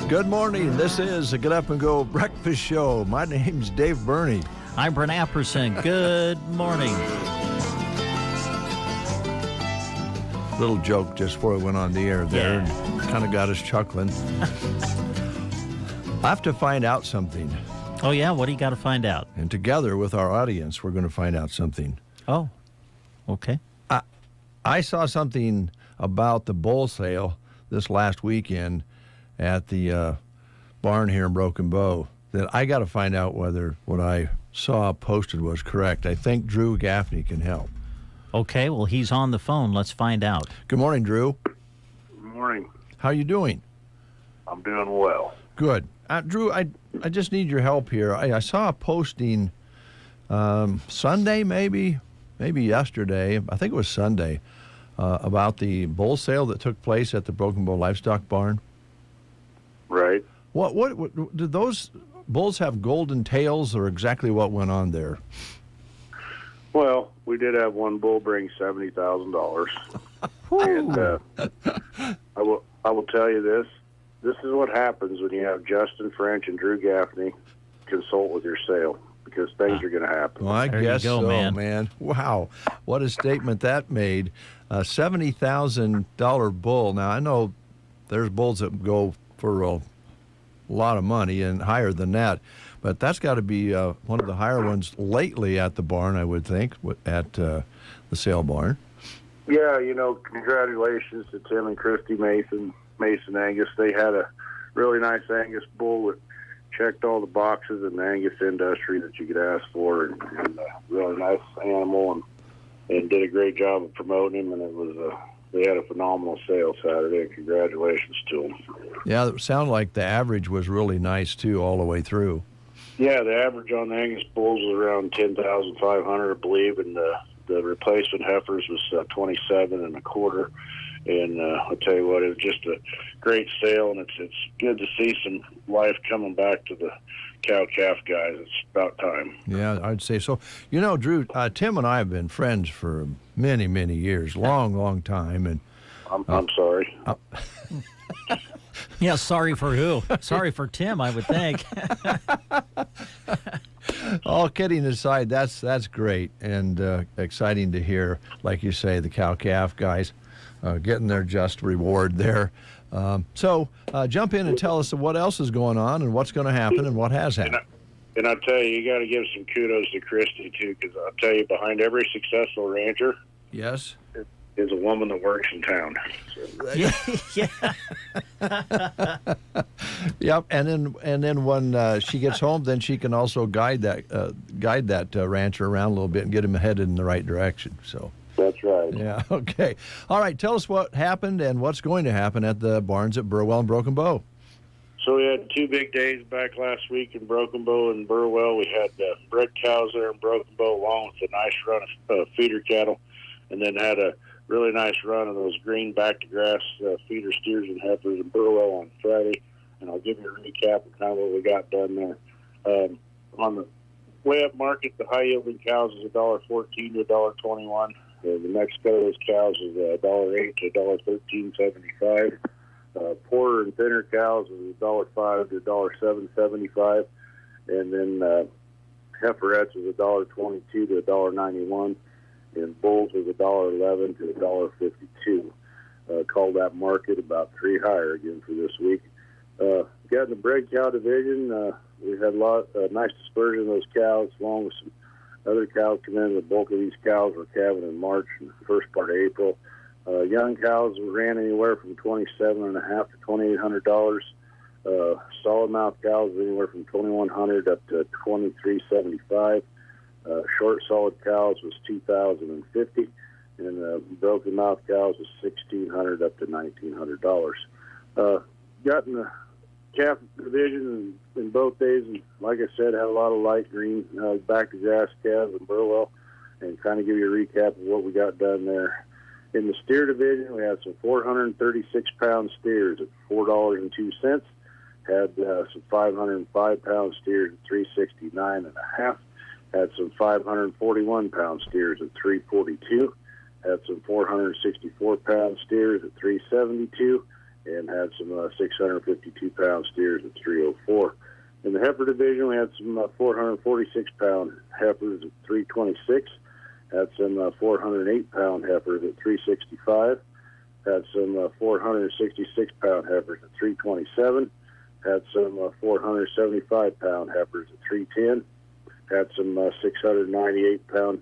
Good morning. This is a Get Up and Go Breakfast Show. My name's Dave Burney. I'm Brent Apperson. Good morning. Little joke just before we went on the air there. Yeah. Kind of got us chuckling. I have to find out something. Oh, yeah? What do you got to find out? And together with our audience, we're going to find out something. Oh, okay. I saw something about the bull sale this last weekend at the barn here in Broken Bow that I got to find out whether what I saw posted was correct. I think Drew Gaffney can help. Okay, well, he's on the phone. Let's find out. Good morning, Drew. Good morning. How you doing? I'm doing well. Good. Drew, I just need your help here. I saw a posting Sunday, maybe yesterday. I think it was Sunday, about the bull sale that took place at the Broken Bow Livestock Barn. Right. What did those bulls have golden tails, or exactly what went on there? Well, we did have one bull bring $70,000, and I will tell you this. This is what happens when you have Justin French and Drew Gaffney consult with your sale, because things are going to happen. Well, I There guess you go, so, man. Wow, what a statement that made. $70,000 bull. Now, I know there's bulls that go for a lot of money and higher than that, but that's got to be one of the higher ones lately at the barn, I would think, at the sale barn. Yeah, congratulations to Tim and Christy Mason Angus. They had a really nice Angus bull that checked all the boxes in the Angus industry that you could ask for, and a really nice animal, and did a great job of promoting him, and it was they had a phenomenal sale Saturday, and congratulations to them. Yeah, it sounded like the average was really nice, too, all the way through. Yeah, the average on the Angus bulls was around 10,500, I believe, and the replacement heifers was 27 and a quarter. And I'll tell you what, it was just a great sale, and it's good to see some life coming back to the cow-calf guys. It's about time. Yeah, I'd say so. Drew, Tim and I have been friends for many, many years, long time. And I'm sorry. Yeah, sorry for who? Sorry for Tim, I would think. All kidding aside, that's great and exciting to hear, like you say, the cow-calf guys getting their just reward there. So jump in and tell us what else is going on and what's going to happen and what has happened. And I tell you got to give some kudos to Christy, too, because I'll tell you, behind every successful rancher Yes. is a woman that works in town. Yeah. Yep, and then when she gets home, then she can also guide that rancher around a little bit and get him headed in the right direction. So That's right. yeah, okay. All right, tell us what happened and what's going to happen at the barns at Burwell and Broken Bow. So we had 2 big days back last week in Broken Bow and Burwell. We had bred cows there in Broken Bow, along with a nice run of feeder cattle, and then had a really nice run of those green back-to-grass feeder steers and heifers in Burwell on Friday. And I'll give you a recap of kind of what we got done there. On the way up market, the high-yielding cows is $1.14 to $1.21. The next cut of those cows is $1.08 to $1.1375. Poorer and thinner cows is $1.05 to $1.0775, and then heiferettes is $1.22 to $1.91, and bulls is $1.11 to $1.52. Called that market about 3 higher again for this week. Got in the bred cow division. We had a nice dispersion of those cows, along with some other cows coming in. The bulk of these cows were calving in March and the first part of April. Young cows ran anywhere from $27.5 to $2,800. Solid mouth cows anywhere from $2,100 up to $2,375. Short solid cows was $2,050, and broken mouth cows was $1,600 up to $1,900. Got in the calf division in both days, and like I said, had a lot of light green back to grass calves in Burwell. and kind of give you a recap of what we got done there. In the steer division, we had some 436-pound steers at $4.02. Had some 505-pound steers at $369.50. Had some 541-pound steers at $342. Had some 464-pound steers at $372, and had some 652-pound steers at $304. In the heifer division, we had some 446-pound heifers at $326. Had some 408-pound heifers at $365. Had some 466-pound heifers at $327. Had some 475-pound heifers at $310. Had some 698-pound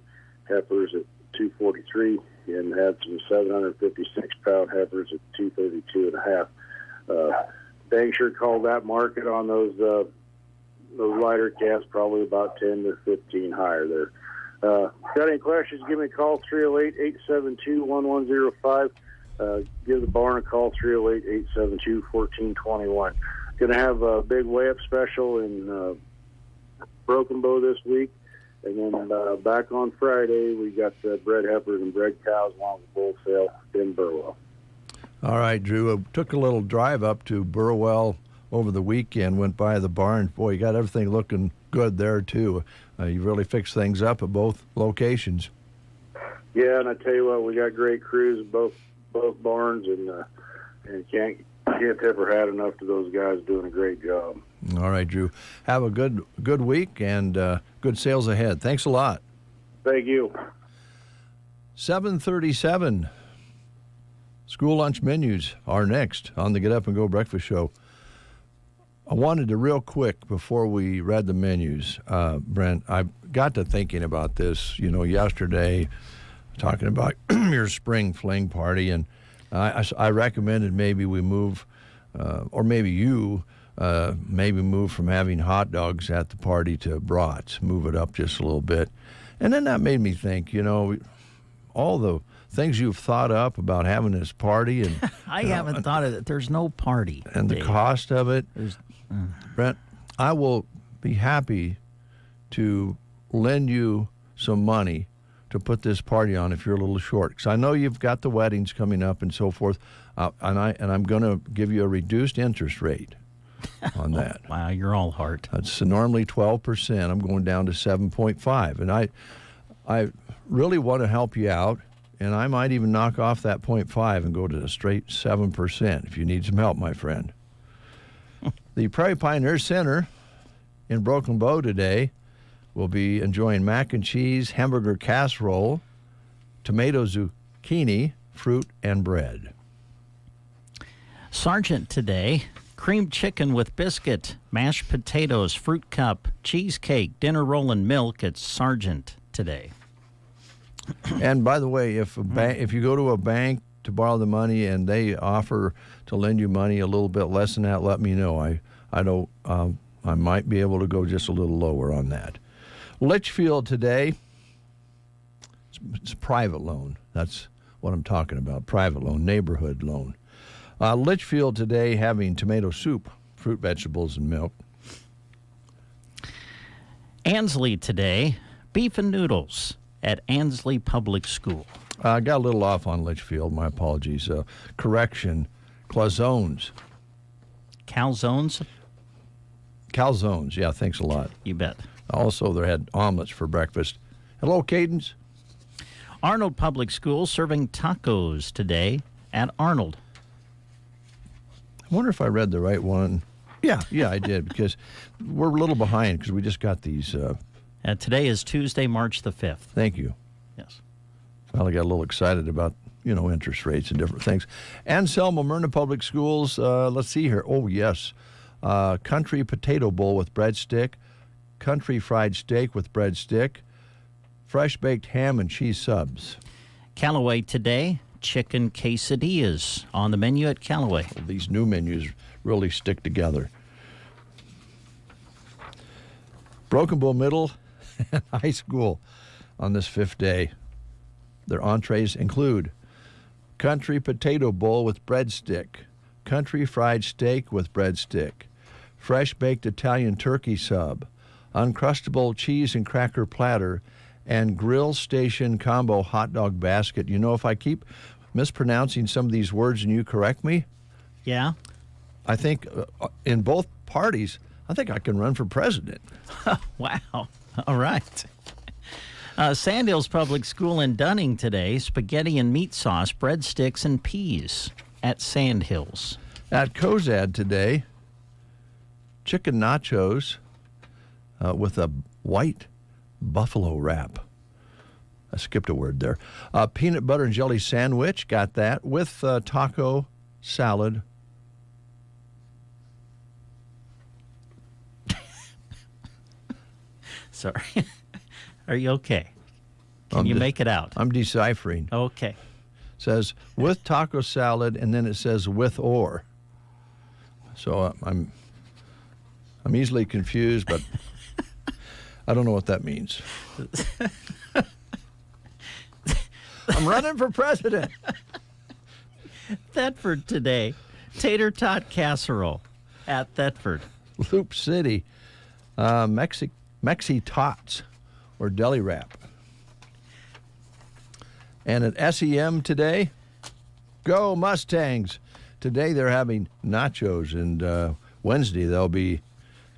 heifers at $243, and had some 756-pound heifers at $232.50. Dang sure called that market on those lighter calves, probably about 10 to 15 higher there. Got any questions, give me a call, 308-872-1105. Give the barn a call, 308-872-1421. Going to have a big weigh-up special in Broken Bow this week. And then back on Friday, we got bred heifers and bred cows along the bull sale in Burwell. All right, Drew. I took a little drive up to Burwell over the weekend, went by the barn. Boy, you got everything looking good there, too. You really fixed things up at both locations. Yeah, and I tell you what, we got great crews at both barns, and can't ever had enough of those guys doing a great job. All right, Drew. Have a good week and good sales ahead. Thanks a lot. Thank you. 7:37. School lunch menus are next on the Get Up and Go Breakfast Show. I wanted to real quick before we read the menus, Brent, I got to thinking about this, yesterday, talking about your spring fling party, and I recommended maybe we move, or maybe you maybe move from having hot dogs at the party to brats, move it up just a little bit. And then that made me think, all the things you've thought up about having this party. And I haven't thought of it. There's no party. And Dave. The cost of it. Brent, I will be happy to lend you some money to put this party on if you're a little short, because I know you've got the weddings coming up and so forth, and I'm going to give you a reduced interest rate on that. Wow, you're all heart. It's normally 12%. I'm going down to 7.5, and I really want to help you out, and I might even knock off that 0.5 and go to a straight 7% if you need some help, my friend. The Prairie Pioneer Center in Broken Bow today will be enjoying mac and cheese, hamburger casserole, tomato zucchini, fruit, and bread. Sargent today, creamed chicken with biscuit, mashed potatoes, fruit cup, cheesecake, dinner roll, and milk at Sargent today. And by the way, if you go to a bank to borrow the money and they offer to lend you money a little bit less than that, let me know. I might be able to go just a little lower on that. Litchfield today, it's a private loan. That's what I'm talking about, private loan, neighborhood loan. Litchfield today having tomato soup, fruit, vegetables, and milk. Ansley today, beef and noodles at Ansley Public School. I got a little off on Litchfield, my apologies. Correction, calzones. Calzones? Calzones, yeah, thanks a lot. You bet. Also, they had omelets for breakfast. Hello, Cadence. Arnold Public School serving tacos today at Arnold. I wonder if I read the right one. Yeah, I did, because we're a little behind because we just got these. Today is Tuesday, March the 5th. Thank you. Yes. Finally got a little excited about, interest rates and different things. Anselmo Myrna Public Schools, let's see here. Oh, yes. Country potato bowl with breadstick, country fried steak with breadstick, fresh baked ham and cheese subs. Callaway today, chicken quesadillas on the menu at Callaway. Well, these new menus really stick together. Broken Bow Middle and High School on this fifth day. Their entrees include country potato bowl with breadstick, country fried steak with breadstick, fresh baked Italian turkey sub, uncrustable cheese and cracker platter, and Grill Station Combo Hot Dog Basket. You know, if I keep mispronouncing some of these words and you correct me, Yeah? I think in both parties, I think I can run for president. Wow. All right. Sandhills Public School in Dunning today, spaghetti and meat sauce, breadsticks, and peas at Sandhills. At Cozad today, chicken nachos with a white buffalo wrap. I skipped a word there. Peanut butter and jelly sandwich, got that, with taco salad. Sorry. Are you okay? Can you make it out? I'm deciphering. Okay. It says with taco salad, and then it says with or. So I'm easily confused, but I don't know what that means. I'm running for president. Thetford today, tater tot casserole at Thetford. Loop City, Mexi Tots or deli wrap. And at SEM today, go Mustangs. Today they're having nachos, and Wednesday they'll be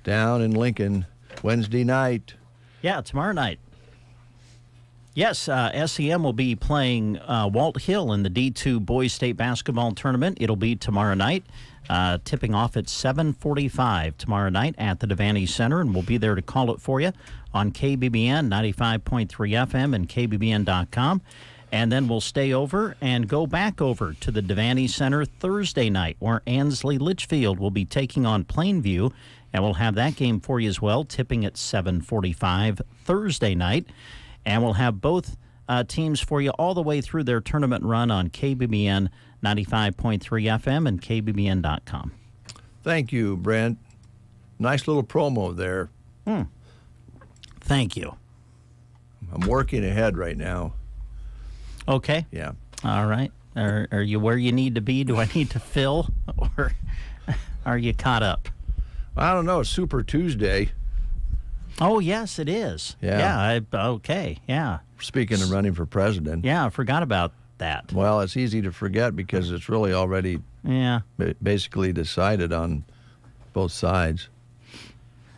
down in Lincoln Wednesday night. Yeah, tomorrow night. Yes, SEM will be playing Walt Hill in the D2 Boys State Basketball Tournament. It'll be tomorrow night, tipping off at 7:45 tomorrow night at the Devaney Center, and we'll be there to call it for you on KBBN 95.3 FM and KBBN.com. And then we'll stay over and go back over to the Devaney Center Thursday night, where Ansley Litchfield will be taking on Plainview, and we'll have that game for you as well, tipping at 7:45 Thursday night. And we'll have both teams for you all the way through their tournament run on KBBN 95.3 FM and KBBN.com. Thank you, Brent. Nice little promo there. Thank you. I'm working ahead right now. Okay. Yeah. All right. Are you where you need to be? Do I need to fill, or are you caught up? I don't know. Super Tuesday. Oh, yes, it is. Yeah. Okay. Yeah. Speaking of running for president. Yeah, I forgot about that. Well, it's easy to forget because it's really already basically decided on both sides.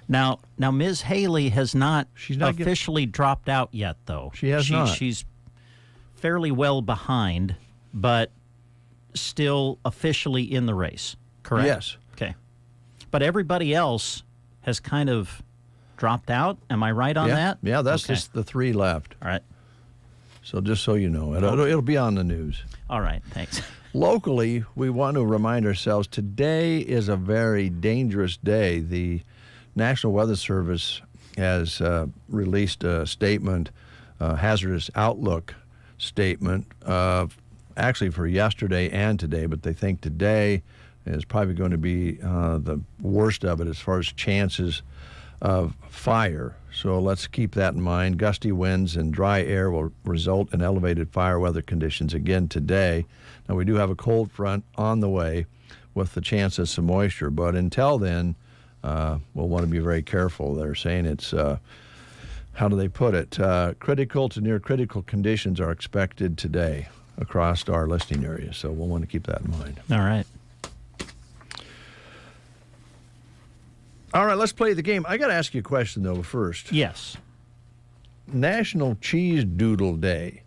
Now, Ms. Haley has not officially dropped out yet, though. She has not. She's fairly well behind, but still officially in the race, correct? Yes. Okay. But everybody else has kind of dropped out. Am I right on that? Yeah, that's okay. just the three left. All right. So just so you know, it'll be on the news. All right, thanks. Locally, we want to remind ourselves today is a very dangerous day. The National Weather Service has released a statement, hazardous outlook statement, actually for yesterday and today, but they think today is probably going to be the worst of it as far as chances of fire. So let's keep that in mind. Gusty winds and dry air will result in elevated fire weather conditions again today. Now, we do have a cold front on the way with the chance of some moisture, but until then, we'll want to be very careful. They're saying it's, how do they put it? Critical to near critical conditions are expected today across our listing area, so we'll want to keep that in mind. All right. All right, let's play the game. I got to ask you a question, though, first. Yes. National Cheese Doodle Day.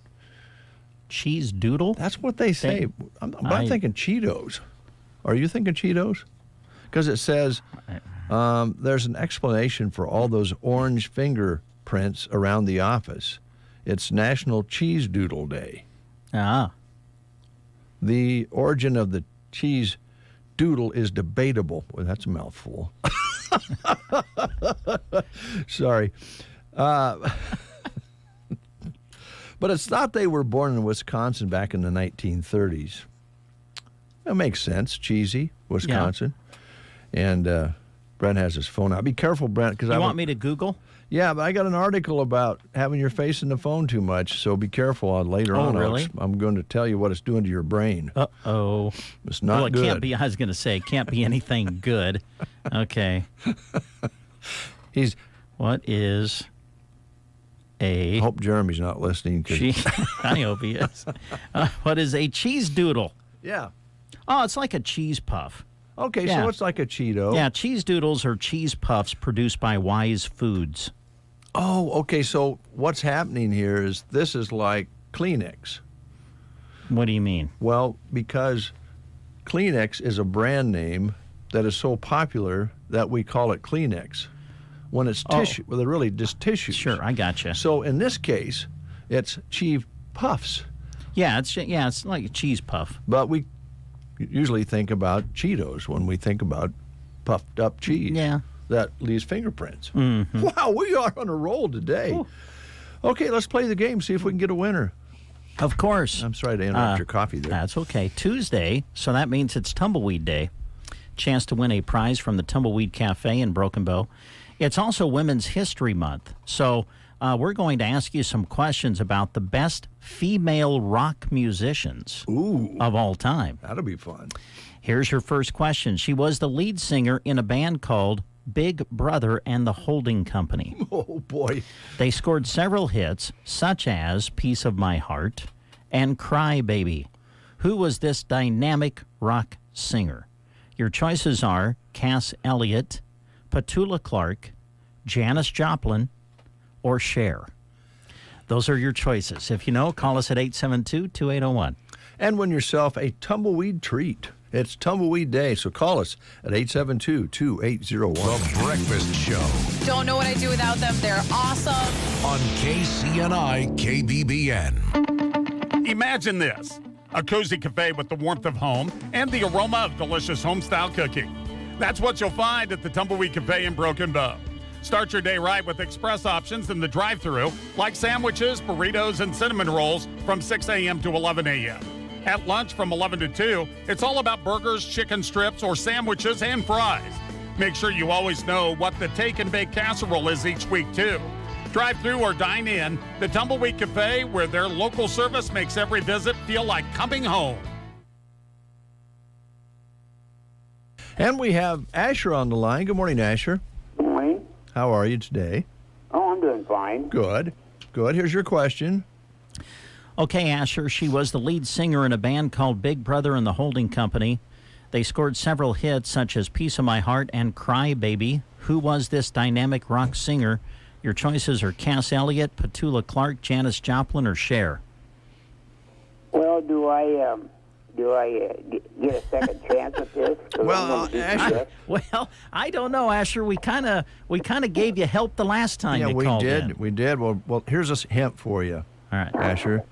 Cheese doodle? That's what they say. I'm thinking Cheetos. Are you thinking Cheetos? Because it says there's an explanation for all those orange fingerprints around the office. It's National Cheese Doodle Day. Ah. The origin of the cheese doodle is debatable. Well, that's a mouthful. Sorry. But it's thought they were born in Wisconsin back in the 1930s. That makes sense. Cheesy, Wisconsin. Yeah. And Brent has his phone out. Be careful, Brent. Because you want me to Google? Yeah, but I got an article about having your face in the phone too much, so be careful later on. Really? I'm going to tell you what it's doing to your brain. Uh-oh. It's not well, it good. Can't be, I was going to say, it can't be anything good. Okay. What is I hope Jeremy's not listening. I hope he is. What is a cheese doodle? Yeah. Oh, it's like a cheese puff. Okay, Yeah. so it's like a Cheeto. Yeah, cheese doodles are cheese puffs produced by Wise Foods. Oh, okay, so what's happening here is this is like Kleenex. What do you mean? Well, because Kleenex is a brand name that is so popular that we call it Kleenex. When it's tissue, well, they're really just tissues. Sure, I gotcha. So in this case, it's cheese puffs. Yeah, it's like a cheese puff. But we usually think about Cheetos when we think about puffed up cheese. Yeah. That leaves fingerprints. Mm-hmm. Wow, we are on a roll today. Ooh. Okay, let's play the game, see if we can get a winner. Of course. I'm sorry to interrupt your coffee there. That's okay. Tuesday, so that means it's Tumbleweed Day. Chance to win a prize from the Tumbleweed Cafe in Broken Bow. It's also Women's History Month, so we're going to ask you some questions about the best female rock musicians of all time. That'll be fun. Here's your first question. She was the lead singer in a band called Big Brother and the Holding Company. Oh, boy. They scored several hits, such as Piece of My Heart and Cry Baby. Who was this dynamic rock singer? Your choices are Cass Elliot, Petula Clark, Janis Joplin, or Cher. Those are your choices. If you know, call us at 872-2801. And win yourself a tumbleweed treat. It's Tumbleweed Day, so call us at 872-2801. The Breakfast Show. Don't know what I'd do without them. They're awesome. On KCNI KBBN. Imagine this, a cozy cafe with the warmth of home and the aroma of delicious home-style cooking. That's what you'll find at the Tumbleweed Cafe in Broken Bow. Start your day right with express options in the drive-thru, like sandwiches, burritos, and cinnamon rolls from 6 a.m. to 11 a.m. At lunch from 11 to 2, it's all about burgers, chicken strips, or sandwiches and fries. Make sure you always know what the take and bake casserole is each week, too. Drive-thru or dine in, the Tumbleweed Cafe, where their local service makes every visit feel like coming home. And we have Asher on the line. Good morning, Asher. Good morning. How are you today? Oh, I'm doing fine. Good. Good. Here's your question. Okay, Asher, she was the lead singer in a band called Big Brother and the Holding Company. They scored several hits such as Piece of My Heart and Cry Baby. Who was this dynamic rock singer? Your choices are Cass Elliot, Petula Clark, Janis Joplin, or Cher. Well, do I get a second chance at this? Well, Asher. Well, I don't know, Asher. We kind of gave you help the last time you called in. We did. Well, here's a hint for you. All right, Asher.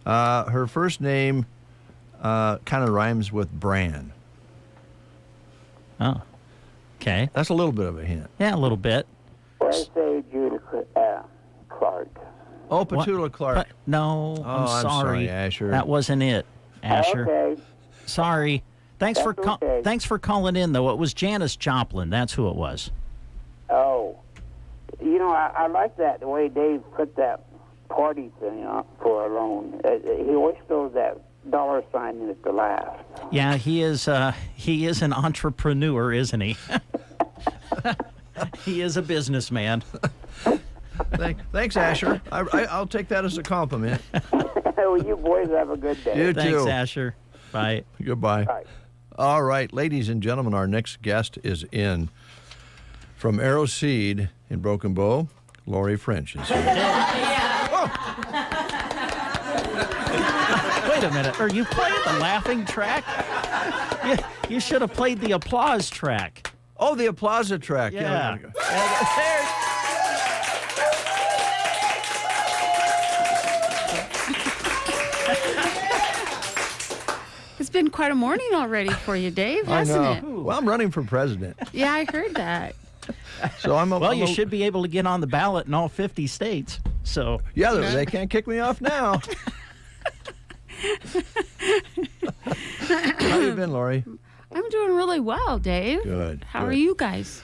Her first name kind of rhymes with Bran. Oh, okay. That's a little bit of a hint. Yeah, a little bit. I say Judy Clark. Oh, Petula Clark. No, I'm sorry, Asher. That wasn't it, Asher. Okay. Sorry. Thanks for calling in, though. It was Janis Joplin. That's who it was. Oh. You know, I like that, the way Dave put that party thing up for a loan. He always throws that $ sign in at the last. Yeah, he is an entrepreneur, isn't he? He is a businessman. Thanks, Asher. I'll take that as a compliment. Well, you boys have a good day. You Thanks, too. Asher. Bye. Goodbye. Bye. All right, ladies and gentlemen, our next guest is in from Arrow Seed in Broken Bow. Lori French is here. Wait a minute. Are you playing the laughing track? You should have played the applause track. Oh, the applause track. Yeah. It's been quite a morning already for you, Dave, hasn't I know. it? Well, I'm running for president. Yeah, I heard that. So you should be able to get on the ballot in all 50 states. So yeah, they can't kick me off now. How you been, Lori? I'm doing really well, Dave. Good. How are you guys?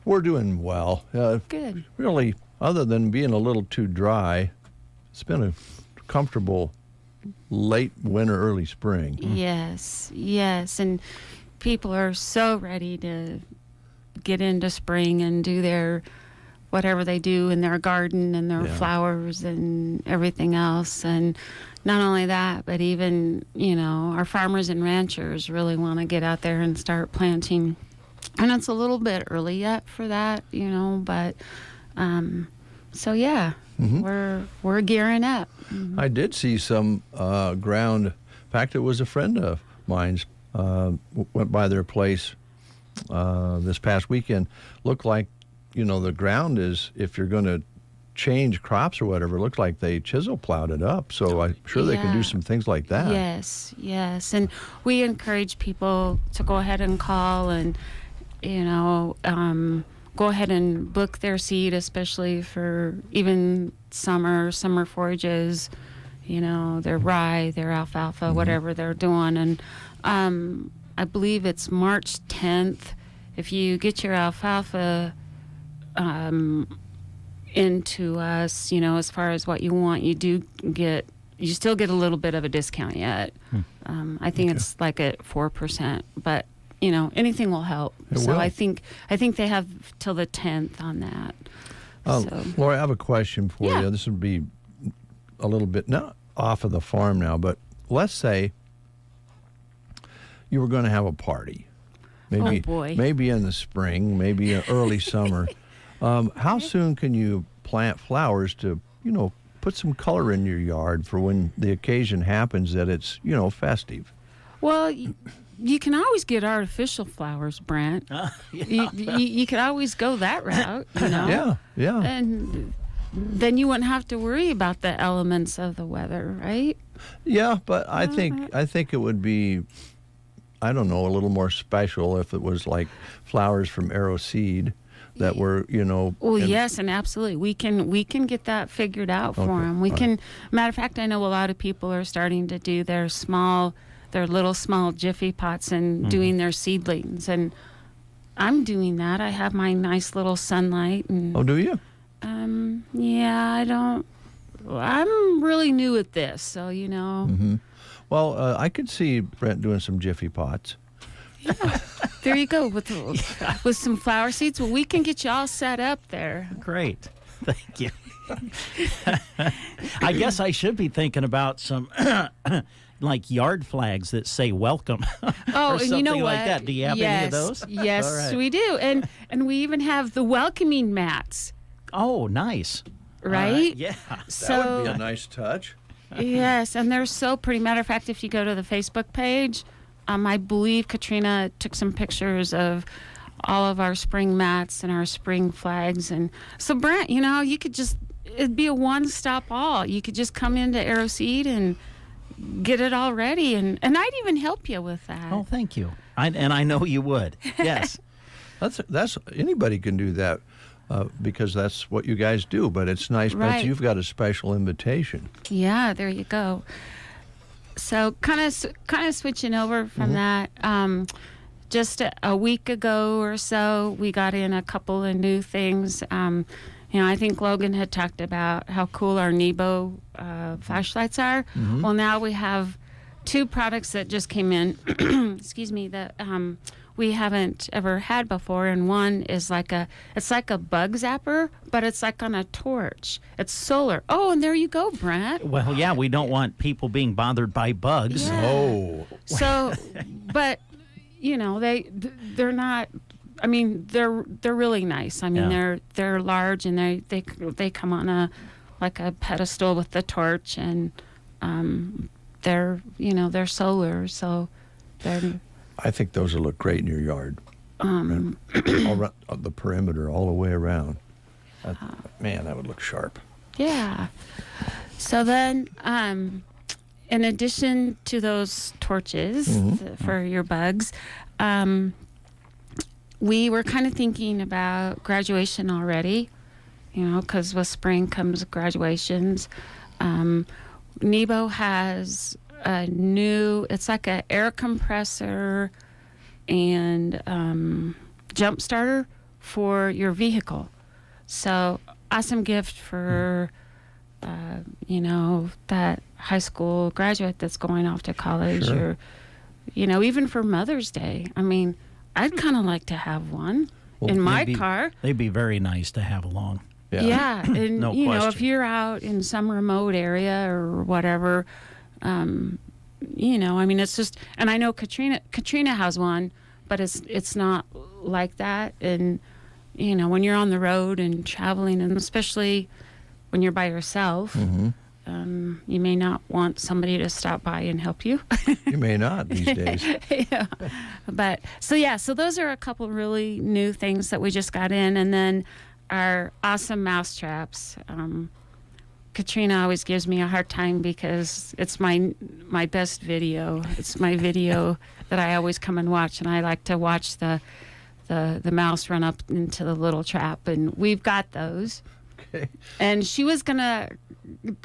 We're doing well. Good. Really, other than being a little too dry, it's been a comfortable late winter, early spring. Yes, and people are so ready to get into spring and do their whatever they do in their garden and their flowers and everything else. And not only that, but even, our farmers and ranchers really want to get out there and start planting. And it's a little bit early yet for that, but so yeah, we're gearing up. I did see some ground. In fact, it was a friend of mine's went by their place this past weekend. Looked like, the ground is, if you're going to change crops or whatever, it looks like they chisel plowed it up. So I'm sure they can do some things like that. Yes. And we encourage people to go ahead and call and, go ahead and book their seed, especially for even summer forages, their rye, their alfalfa, whatever they're doing. And I believe it's March 10th. If you get your alfalfa into us, as far as what you want, you still get a little bit of a discount yet. I think it's like at 4%, but anything will help. I think they have till the 10th on that. Laura, I have a question for you. This would be a little bit not off of the farm now, but let's say you were going to have a party. Maybe in the spring, maybe early summer. How soon can you plant flowers to, put some color in your yard for when the occasion happens that it's, festive? Well, you can always get artificial flowers, Brent. You could always go that route, Yeah. And then you wouldn't have to worry about the elements of the weather, right? Yeah, but I think it would be, I don't know, a little more special if it was like flowers from Arrow Seed that were, Well, yes, and absolutely. We can get that figured out for them. Matter of fact, I know a lot of people are starting to do their little small jiffy pots and doing their seedlings. And I'm doing that. I have my nice little sunlight. And, oh, do you? Yeah, I'm really new at this, so, Well, I could see Brent doing some jiffy pots. Yeah, there you go with some flower seeds. Well, we can get you all set up there. Great, thank you. I guess I should be thinking about some like yard flags that say "welcome." Oh, or and you know what? Like that. Do you have any of those? Yes, right. We do, and we even have the welcoming mats. Oh, nice. Right? Yeah. That would be a nice touch. Yes, and they're so pretty. Matter of fact, if you go to the Facebook page, I believe Katrina took some pictures of all of our spring mats and our spring flags. And so, Brent, you could it'd be a one-stop all. You could just come into Arrow Seed and get it all ready. And I'd even help you with that. Oh, thank you. I know you would. Yes. That's anybody can do that. Because that's what you guys do, but it's nice, right. Betsy, you've got a special invitation. Yeah, there you go. So kind of switching over from that, just a week ago or so, we got in a couple of new things. I think Logan had talked about how cool our Nebo flashlights are. Well, now we have two products that just came in, excuse me, that we haven't ever had before, and one is it's like a bug zapper, but it's like on a torch. It's solar. Oh, and there you go, Brent. Well, yeah, we don't want people being bothered by bugs. Yeah. Oh. So, but they're not. I mean, they're really nice. I mean, they're large, and they come on a pedestal with the torch, and they're solar, so they're. I think those will look great in your yard. All around, the perimeter, all the way around. Man, that would look sharp. Yeah. So then, in addition to those torches for your bugs, we were kind of thinking about graduation already, because with spring comes graduations. Nebo has it's like an air compressor and jump starter for your vehicle. So awesome gift for that high school graduate that's going off to college, or even for Mother's Day. I mean, I'd kind of like to have one. in my car. They'd be very nice to have along. Yeah, and No you know, if question. you're out in some remote area or whatever, you know, I mean, it's just, and I know Katrina has one, but it's not like that. And you know, when you're on the road and traveling, and especially when you're by yourself, you may not want somebody to stop by and help you. You may not these days. Yeah, but so those are a couple really new things that we just got in, and then our awesome mouse traps. Katrina always gives me a hard time because it's my best video. It's my video that I always come and watch, and I like to watch the mouse run up into the little trap, and we've got those. Okay. And she was gonna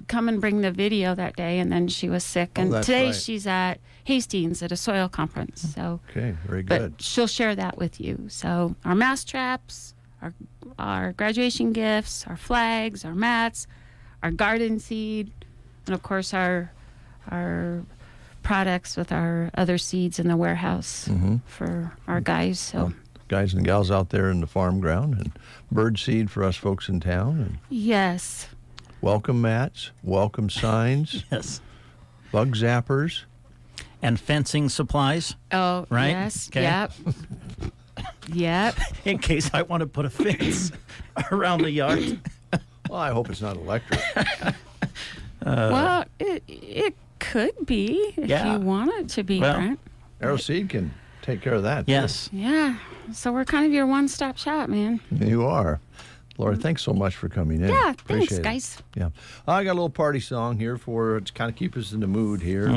come and bring the video that day, and then she was sick. And that's today right. she's at Hastings at a soil conference. So Okay, very good. but she'll share that with you. So our mouse traps, our graduation gifts, our flags, our mats, our garden seed, and of course our products with our other seeds in the warehouse for our guys. So Guys and gals out there in the farm ground, and bird seed for us folks in town, and yes, welcome mats, welcome signs, Yes. bug zappers. And fencing supplies, oh Right? yes, Okay. yep, yep. in case I want to put a fence around the yard. Well, I hope it's not electric. Well, it could be if Yeah. you want it to be, Well, Brent. Arrow Seed can take care of that. too. Yes. Yeah. So we're kind of your one-stop shop, man. You are. Laura, thanks so much for coming in. Yeah, thanks, Appreciate it. guys. Yeah. I got a little party song here to kind of keep us in the mood here.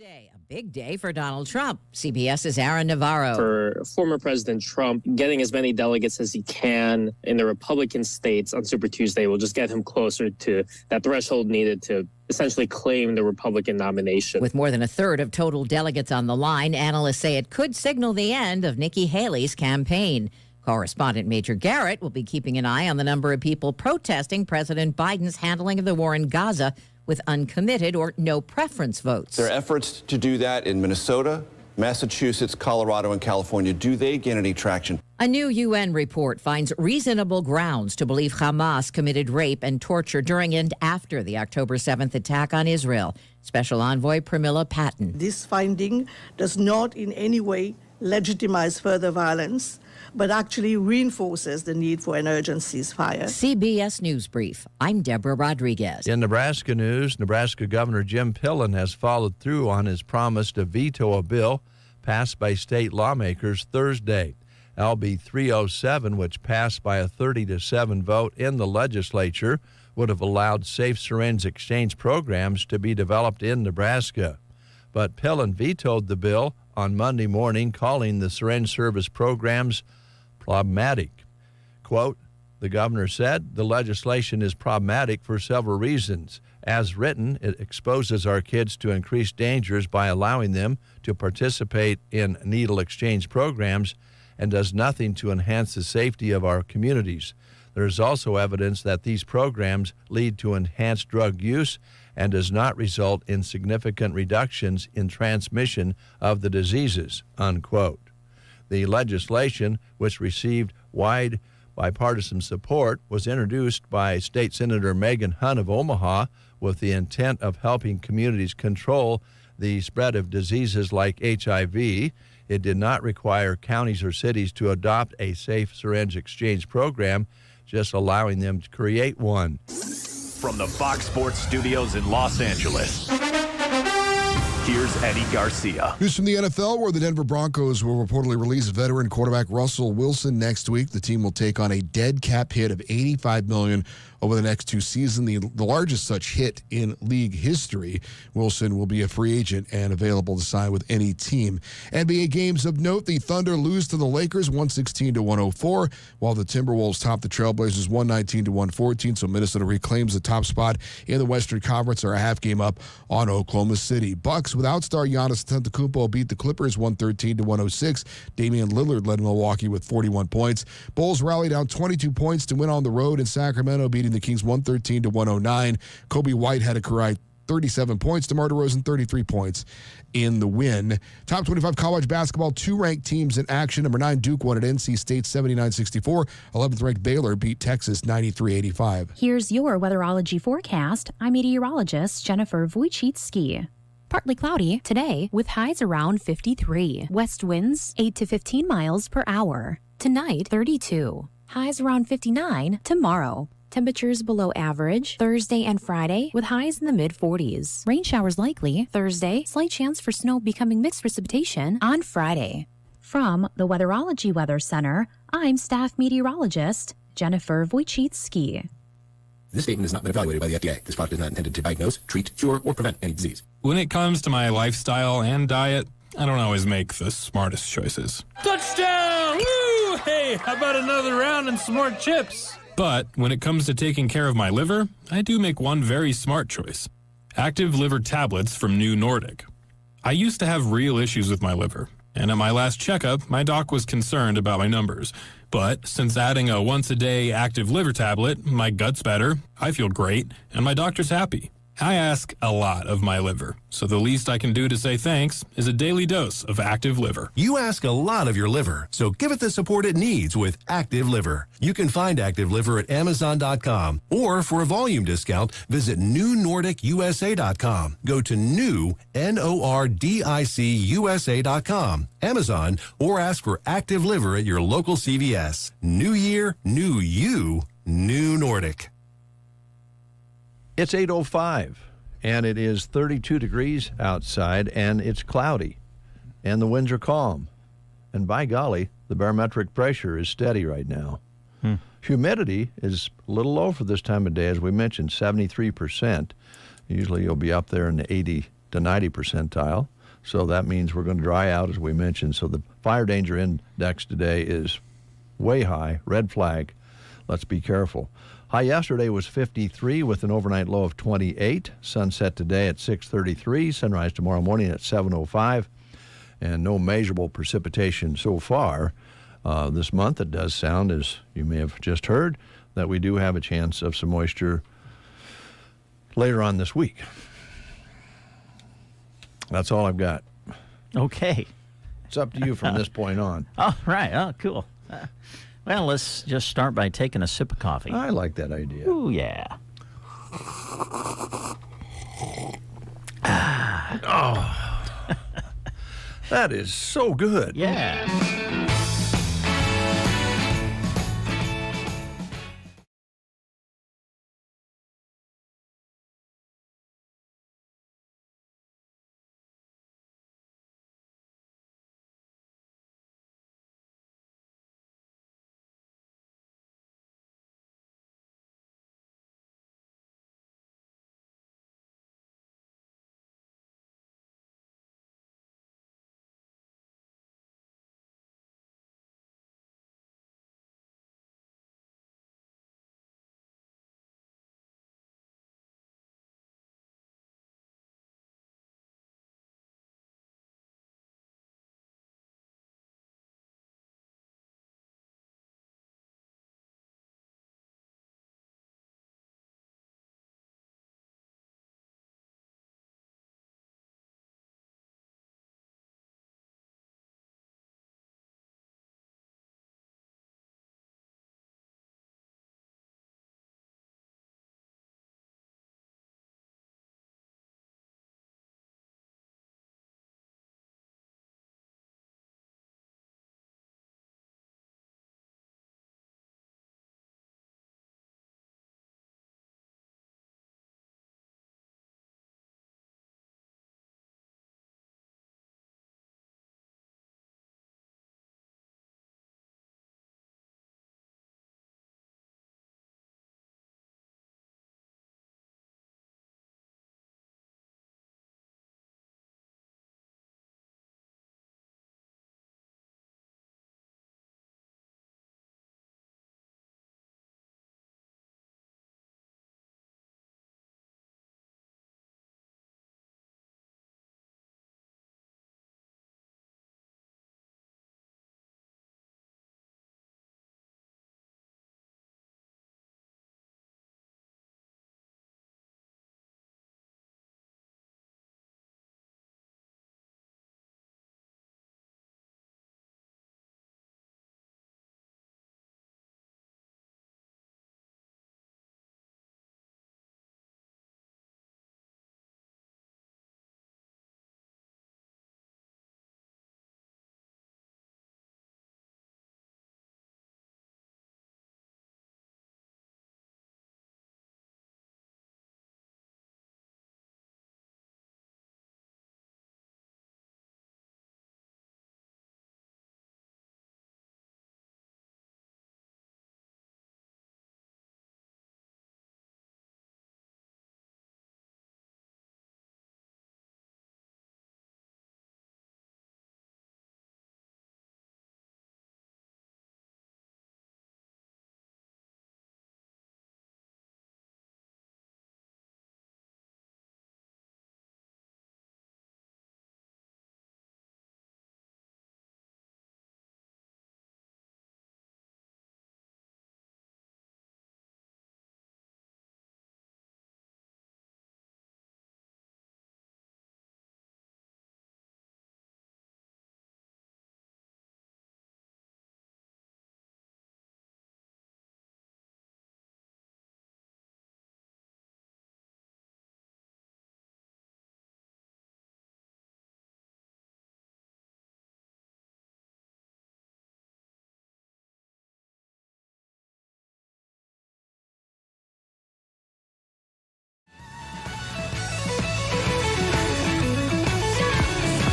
Thursday, a big day for Donald Trump. CBS's Aaron Navarro. For former President Trump, getting as many delegates as he can in the Republican states on Super Tuesday will just get him closer to that threshold needed to essentially claim the Republican nomination. With more than a third of total delegates on the line, analysts say it could signal the end of Nikki Haley's campaign. Correspondent Major Garrett will be keeping an eye on the number of people protesting President Biden's handling of the war in Gaza with uncommitted or no preference votes. There are efforts to do that in Minnesota, Massachusetts, Colorado, and California. Do they gain any traction? A new UN report finds reasonable grounds to believe Hamas committed rape and torture during and after the October 7th attack on Israel. Special Envoy Pramila Patten. This finding does not in any way legitimize further violence, but actually reinforces the need for an urgent ceasefire. CBS News Brief. I'm Deborah Rodriguez. In Nebraska news, Nebraska Governor Jim Pillen has followed through on his promise to veto a bill passed by state lawmakers Thursday. LB 307, which passed by a 30-7 vote in the legislature, would have allowed safe syringe exchange programs to be developed in Nebraska. But Pillen vetoed the bill on Monday morning, calling the syringe service programs problematic. Quote, the governor said, the legislation is problematic for several reasons. As written, it exposes our kids to increased dangers by allowing them to participate in needle exchange programs and does nothing to enhance the safety of our communities. There is also evidence that these programs lead to enhanced drug use and does not result in significant reductions in transmission of the diseases, unquote. The legislation, which received wide bipartisan support, was introduced by State Senator Megan Hunt of Omaha with the intent of helping communities control the spread of diseases like HIV. It did not require counties or cities to adopt a safe syringe exchange program, just allowing them to create one. From the Fox Sports Studios in Los Angeles, here's Eddie Garcia. News from the NFL, where the Denver Broncos will reportedly release veteran quarterback Russell Wilson next week. The team will take on a dead cap hit of $85 million over the next 2 seasons, the largest such hit in league history. Wilson will be a free agent and available to sign with any team. NBA games of note, the Thunder lose to the Lakers 116-104, while the Timberwolves top the Trailblazers 119-114, so Minnesota reclaims the top spot in the Western Conference, are a half game up on Oklahoma City. Bucks without star Giannis Antetokounmpo beat the Clippers 113-106. Damian Lillard led Milwaukee with 41 points. Bulls rallied down 22 points to win on the road in Sacramento, beating the Kings 113-109. Kobe White had a career 37 points. DeMar DeRozan 33 points in the win. Top 25 college basketball, 2 ranked teams in action. Number 9 Duke won at NC State 79-64. 11th ranked Baylor beat Texas 93-85. Here's your weatherology forecast. I'm meteorologist Jennifer Wojcicki. Partly cloudy today with highs around 53. West winds 8 to 15 miles per hour. Tonight 32. Highs around 59 tomorrow. Temperatures below average Thursday and Friday with highs in the mid-40s. Rain showers likely Thursday. Slight chance for snow becoming mixed precipitation on Friday. From the Weatherology Weather Center, I'm staff meteorologist Jennifer Wojcicki. This statement has not been evaluated by the FDA. This product is not intended to diagnose, treat, cure, or prevent any disease. When it comes to my lifestyle and diet, I don't always make the smartest choices. Touchdown! Woo! Hey, how about another round and some more chips? But when it comes to taking care of my liver, I do make one very smart choice. Active liver tablets from New Nordic. I used to have real issues with my liver, and at my last checkup, my doc was concerned about my numbers. But since adding a once-a-day active liver tablet, my gut's better, I feel great, and my doctor's happy. I ask a lot of my liver, so the least I can do to say thanks is a daily dose of Active Liver. You ask a lot of your liver, so give it the support it needs with Active Liver. You can find Active Liver at Amazon.com, or for a volume discount, visit NewNordicUSA.com. Go to new, NORDICUSA.com, Amazon, or ask for Active Liver at your local CVS. New year, new you, New Nordic. It's 8:05, and it is 32 degrees outside, and it's cloudy, and the winds are calm. And by golly, the barometric pressure is steady right now. Humidity is a little low for this time of day, as we mentioned, 73%. Usually you'll be up there in the to 90 percentile. So that means we're going to dry out, as we mentioned. So the fire danger index today is way high, red flag. Let's be careful. High yesterday was 53 with an overnight low of 28. Sunset today at 6:33. Sunrise tomorrow morning at 7:05. And no measurable precipitation so far this month. It does sound, as you may have just heard, that we do have a chance of some moisture later on this week. That's all I've got. Okay. It's up to you from this point on. All right. Oh, cool. Well, let's just start by taking a sip of coffee. I like that idea. Ooh, yeah. Oh, that is so good. Yeah.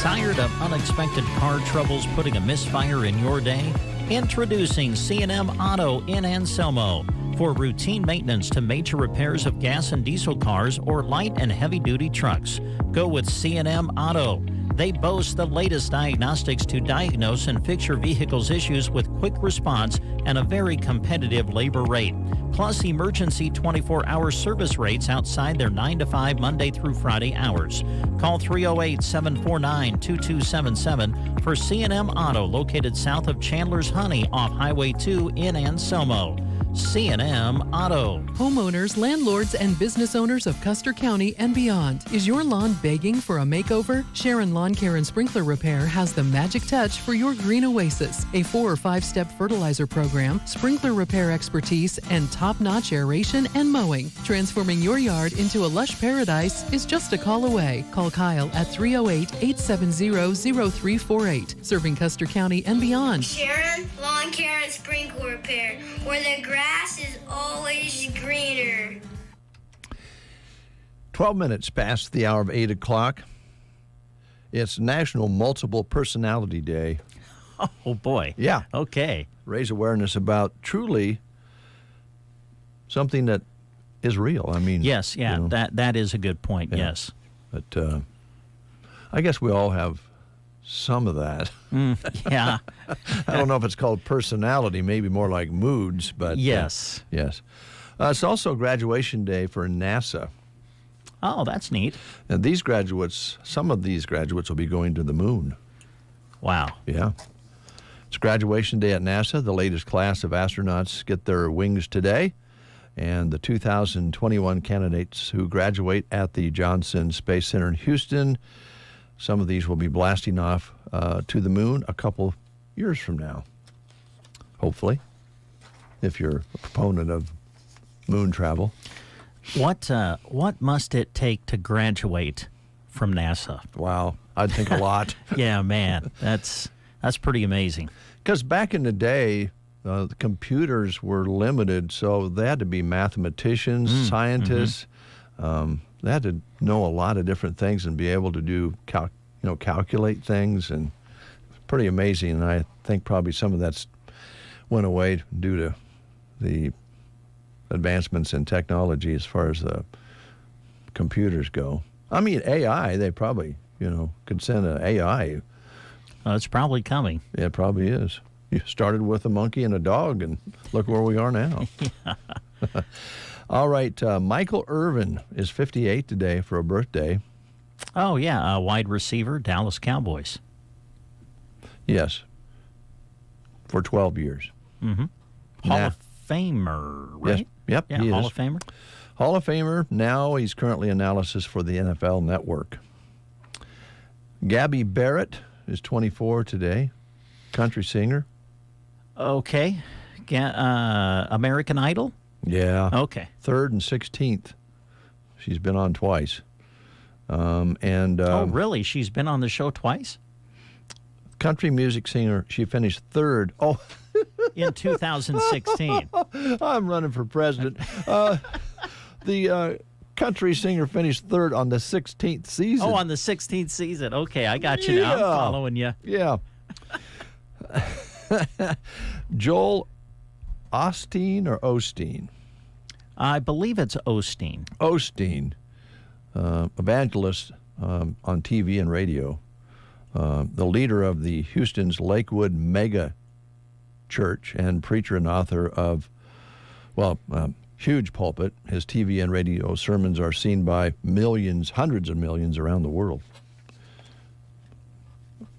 Tired of unexpected car troubles putting a misfire in your day? Introducing C&M Auto in Anselmo. For routine maintenance to major repairs of gas and diesel cars or light and heavy-duty trucks, go with C&M Auto. They boast the latest diagnostics to diagnose and fix your vehicle's issues with quick response and a very competitive labor rate. Plus emergency 24-hour service rates outside their 9 to 5 Monday through Friday hours. Call 308-749-2277 for C&M Auto, located south of Chandler's Honey off Highway 2 in Anselmo. C&M Auto. Homeowners, landlords, and business owners of Custer County and beyond. Is your lawn begging for a makeover? Sharon Lawn Care and Sprinkler Repair has the magic touch for your green oasis. A 4 or 5-step fertilizer program, sprinkler repair expertise, and top-notch aeration and mowing. Transforming your yard into a lush paradise is just a call away. Call Kyle at 308-870-0348. Serving Custer County and beyond. Sharon Lawn Care and Sprinkler Repair, where the grass is always greener. 12 minutes past the hour of 8 o'clock. It's National Multiple Personality Day. Oh, boy. Yeah. Okay. Raise awareness about truly something that is real. I mean, yes, yeah, you know, that is a good point, yeah. Yes. But I guess we all have some of that. Yeah. I don't know if it's called personality, maybe more like moods, but yes. Yes. It's also graduation day for NASA. Oh, that's neat. And these graduates, some of these graduates will be going to the moon. Wow. Yeah. It's graduation day at NASA. The latest class of astronauts get their wings today. And the 2021 candidates who graduate at the Johnson Space Center in Houston, some of these will be blasting off to the moon a couple years from now, hopefully, if you're a proponent of moon travel. What must it take to graduate from NASA? Wow, I'd think a lot. Yeah, man, that's pretty amazing. Because back in the day, the computers were limited, so they had to be mathematicians, scientists. They had to know a lot of different things and be able to do calculate things, and it's pretty amazing. And I think probably some of that's went away due to the advancements in technology as far as the computers go. I mean, AI, they probably, could send an AI. It's probably coming. Yeah, it probably is. You started with a monkey and a dog, and look where we are now. Yeah. All right, Michael Irvin is 58 today for a birthday. Oh, yeah, a wide receiver, Dallas Cowboys. Yes, for 12 years. Mm-hmm. Hall of Famer, right? Yes. Yep, yeah, he Hall is. of Famer. Hall of Famer. Now he's currently analysis for the NFL Network. Gabby Barrett is 24 today, country singer. Okay. American Idol? Yeah. Okay. 3rd and 16th. She's been on twice. Oh, really? She's been on the show twice? Country music singer. She finished 3rd. Oh. In 2016. I'm running for president. The country singer finished 3rd on the 16th season. Oh, on the 16th season. Okay, I got you now. I'm following you. Yeah. Joel Osteen or Osteen? I believe it's Osteen. Osteen, evangelist on TV and radio, the leader of the Houston's Lakewood Mega Church and preacher and author of, huge pulpit. His TV and radio sermons are seen by millions, hundreds of millions around the world.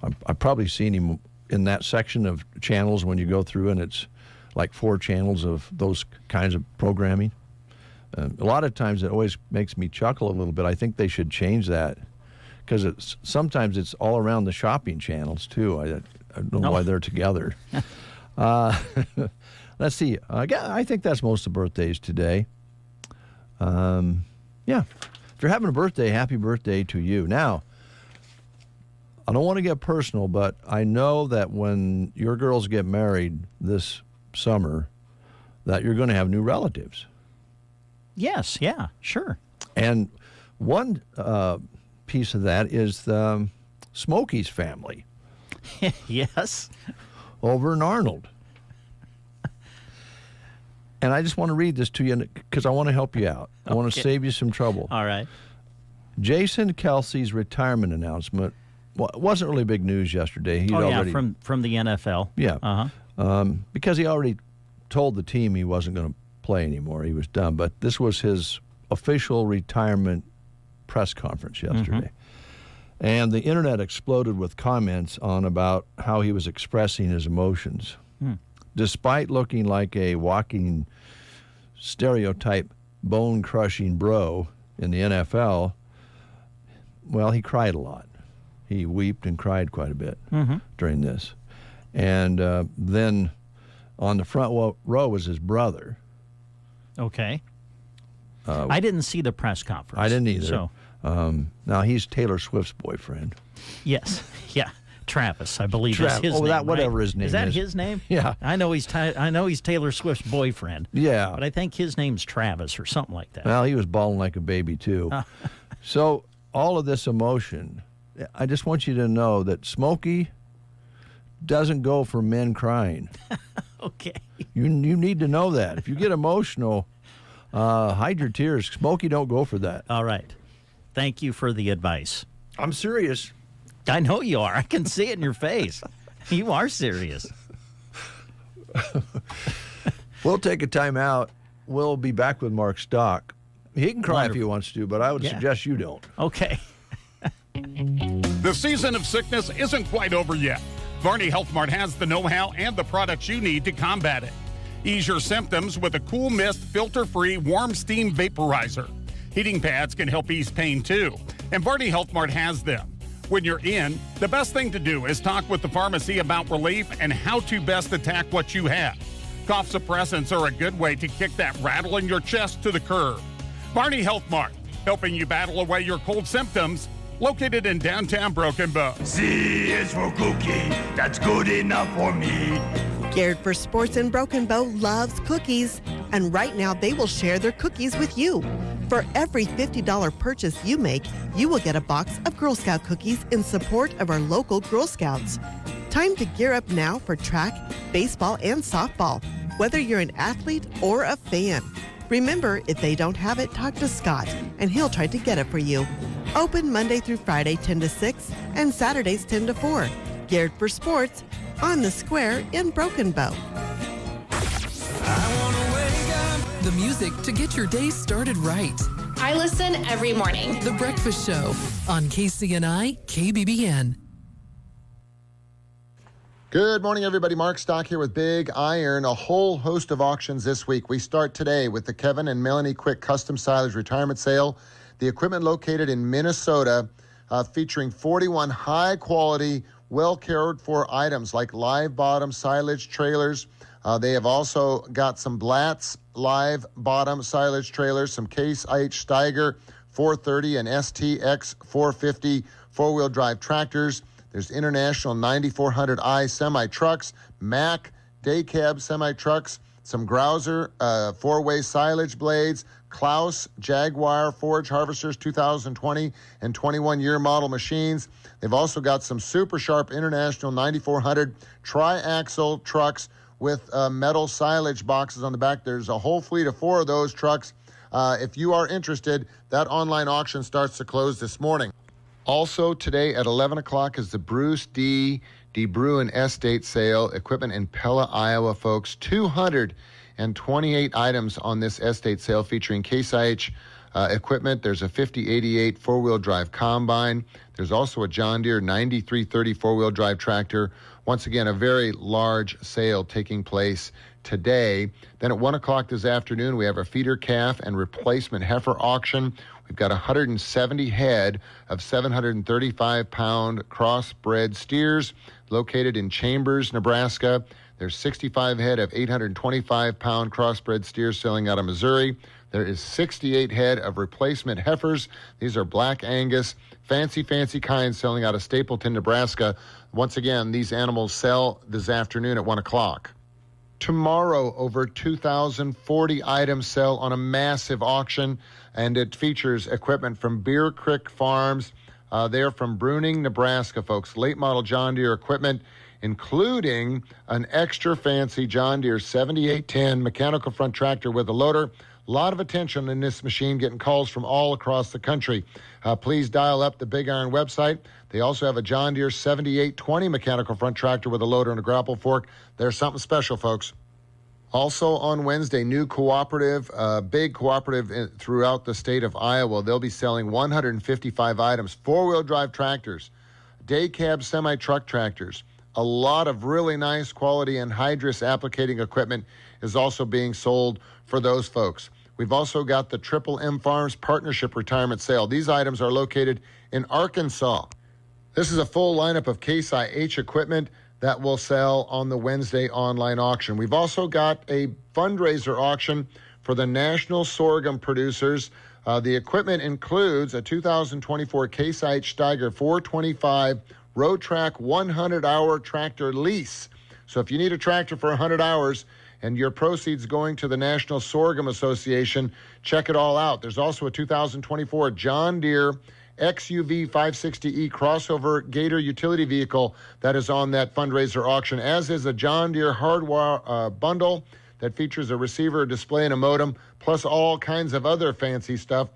I've probably seen him in that section of channels when you go through, and it's like 4 channels of those kinds of programming. A lot of times it always makes me chuckle a little bit. I think they should change that, because sometimes it's all around the shopping channels too. I don't know why they're together. Let's see. I think that's most of the birthdays today. Yeah. If you're having a birthday, happy birthday to you. Now, I don't want to get personal, but I know that when your girls get married this summer, that you're going to have new relatives. Yes, yeah, sure. And one piece of that is Smokey's family. Yes. Over in Arnold. And I just want to read this to you because I want to help you out. I want to save you some trouble. All right. Jason Kelsey's retirement announcement wasn't really big news yesterday. He'd already, from the NFL. Yeah. Because he already told the team he wasn't going to play anymore. He was done. But this was his official retirement press conference yesterday. And the internet exploded with comments on about how he was expressing his emotions. Despite looking like a walking stereotype bone-crushing bro in the NFL, well, he cried a lot. He wept and cried quite a bit during this. And then on the front row was his brother. Okay. I didn't see the press conference. I didn't either. So. Now, he's Taylor Swift's boyfriend. Yes. Yeah. Travis, I believe is his name. Whatever right? his name is. Is that his name? Yeah. I know he's Taylor Swift's boyfriend. Yeah. But I think his name's Travis or something like that. Well, he was bawling like a baby, too. So all of this emotion, I just want you to know that Smokey doesn't go for men crying. Okay. You need to know that. If you get emotional, hide your tears. Smokey don't go for that. All right. Thank you for the advice. I'm serious. I know you are. I can see it in your face. You are serious. We'll take a time out. We'll be back with Mark Stock. He can cry if he wants to, but I would suggest you don't. Okay. The season of sickness isn't quite over yet. Varney Health Mart has the know-how and the products you need to combat it. Ease your symptoms with a Cool Mist filter-free warm steam vaporizer. Heating pads can help ease pain too, and Varney Health Mart has them. When you're in, the best thing to do is talk with the pharmacy about relief and how to best attack what you have. Cough suppressants are a good way to kick that rattle in your chest to the curb. Varney Health Mart, helping you battle away your cold symptoms, located in downtown Broken Bow. C is for cookie, that's good enough for me. Geared for Sports in Broken Bow loves cookies, and right now they will share their cookies with you. For every $50 purchase you make, you will get a box of Girl Scout cookies in support of our local Girl Scouts. Time to gear up now for track, baseball, and softball, whether you're an athlete or a fan. Remember, if they don't have it, talk to Scott, and he'll try to get it for you. Open Monday through Friday, 10 to 6, and Saturdays, 10 to 4. Geared for Sports, on the Square in Broken Bow. The music to get your day started right. I listen every morning. The Breakfast Show on KCNI KBBN. Good morning, everybody. Mark Stock here with Big Iron. A whole host of auctions this week. We start today with the Kevin and Melanie Quick Custom Silage Retirement Sale. The equipment located in Minnesota, featuring 41 high-quality, well-cared-for items like live bottom silage trailers. They have also got some Blatz live bottom silage trailers, some Case IH Steiger 430 and STX 450 four-wheel drive tractors. There's International 9400i semi-trucks, Mack day cab semi-trucks, some Grouser four-way silage blades, Klaus Jaguar forage harvesters 2020 and 21-year model machines. They've also got some super sharp International 9400 tri-axle trucks with metal silage boxes on the back. There's a whole fleet of 4 of those trucks. If you are interested, that online auction starts to close this morning. Also today at 11 o'clock is the Bruce D. DeBruin Estate Sale, equipment in Pella, Iowa, folks. 228 items on this estate sale featuring Case IH equipment. There's a 5088 four-wheel drive combine. There's also a John Deere 9330 four-wheel drive tractor. Once again, a very large sale taking place today. Then at 1 o'clock this afternoon, we have a feeder calf and replacement heifer auction. We've got 170 head of 735-pound crossbred steers located in Chambers, Nebraska. There's 65 head of 825-pound crossbred steers selling out of Missouri. There is 68 head of replacement heifers. These are Black Angus, fancy kinds selling out of Stapleton, Nebraska. Once again, these animals sell this afternoon at 1 o'clock. Tomorrow, over 2,040 items sell on a massive auction, and it features equipment from Bear Creek Farms. They're from Bruning, Nebraska, folks. Late model John Deere equipment including an extra fancy John Deere 7810 mechanical front tractor with a loader. A lot of attention in this machine, getting calls from all across the country. Please dial up the Big Iron website. They also have a John Deere 7820 mechanical front tractor with a loader and a grapple fork. There's something special, folks. Also on Wednesday, new cooperative, big cooperative throughout the state of Iowa. They'll be selling 155 items, four-wheel drive tractors, day cab semi-truck tractors. A lot of really nice quality anhydrous applicating equipment is also being sold for those folks. We've also got the Triple M Farms Partnership Retirement Sale. These items are located in Arkansas. This is a full lineup of Case IH equipment that will sell on the Wednesday online auction. We've also got a fundraiser auction for the national sorghum producers. The equipment includes a 2024 Case IH Steiger 425 road track 100-hour tractor lease. So if you need a tractor for 100 hours, and your proceeds going to the National Sorghum Association, check it all out. There's also a 2024 John Deere XUV 560E crossover Gator utility vehicle that is on that fundraiser auction, as is a John Deere hardware bundle that features a receiver, a display, and a modem, plus all kinds of other fancy stuff.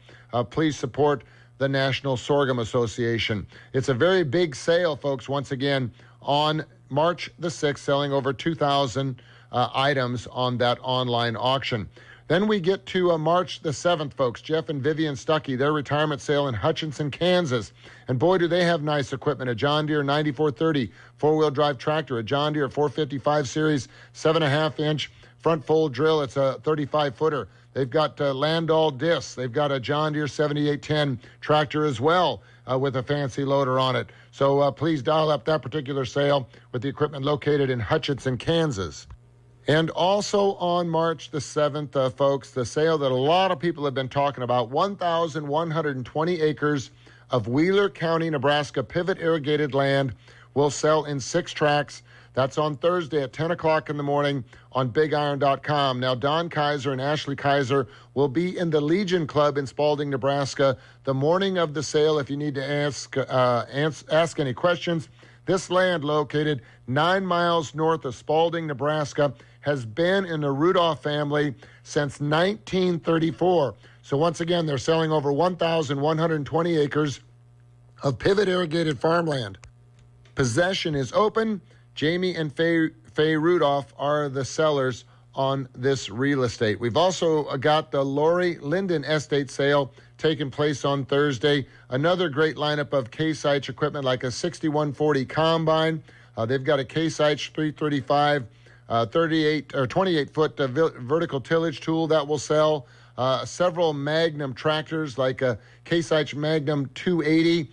Please support the National Sorghum Association. It's a very big sale, folks, once again, on March the 6th, selling over 2,000 items on that online auction. Then we get to March the 7th, folks. Jeff and Vivian Stuckey, their retirement sale in Hutchinson, Kansas. And boy, do they have nice equipment. A John Deere 9430 four-wheel drive tractor, a John Deere 455 series 7.5-inch front fold drill. It's a 35-footer. They've got Landau discs. They've got a John Deere 7810 tractor as well with a fancy loader on it. So please dial up that particular sale with the equipment located in Hutchinson, Kansas. And also on March the 7th, folks, the sale that a lot of people have been talking about, 1,120 acres of Wheeler County, Nebraska pivot irrigated land will sell in 6 tracts. That's on Thursday at 10 o'clock in the morning on BigIron.com. Now, Don Kaiser and Ashley Kaiser will be in the Legion Club in Spalding, Nebraska, the morning of the sale if you need to ask any questions. This land, located 9 miles north of Spalding, Nebraska, has been in the Rudolph family since 1934. So once again, they're selling over 1,120 acres of pivot irrigated farmland. Possession is open. Jamie and Faye Rudolph are the sellers on this real estate. We've also got the Lori Linden estate sale taking place on Thursday. Another great lineup of Case IH equipment like a 6140 combine. They've got a Case IH 335 28-foot vertical tillage tool that will sell. Several Magnum tractors like a Case IH Magnum 280.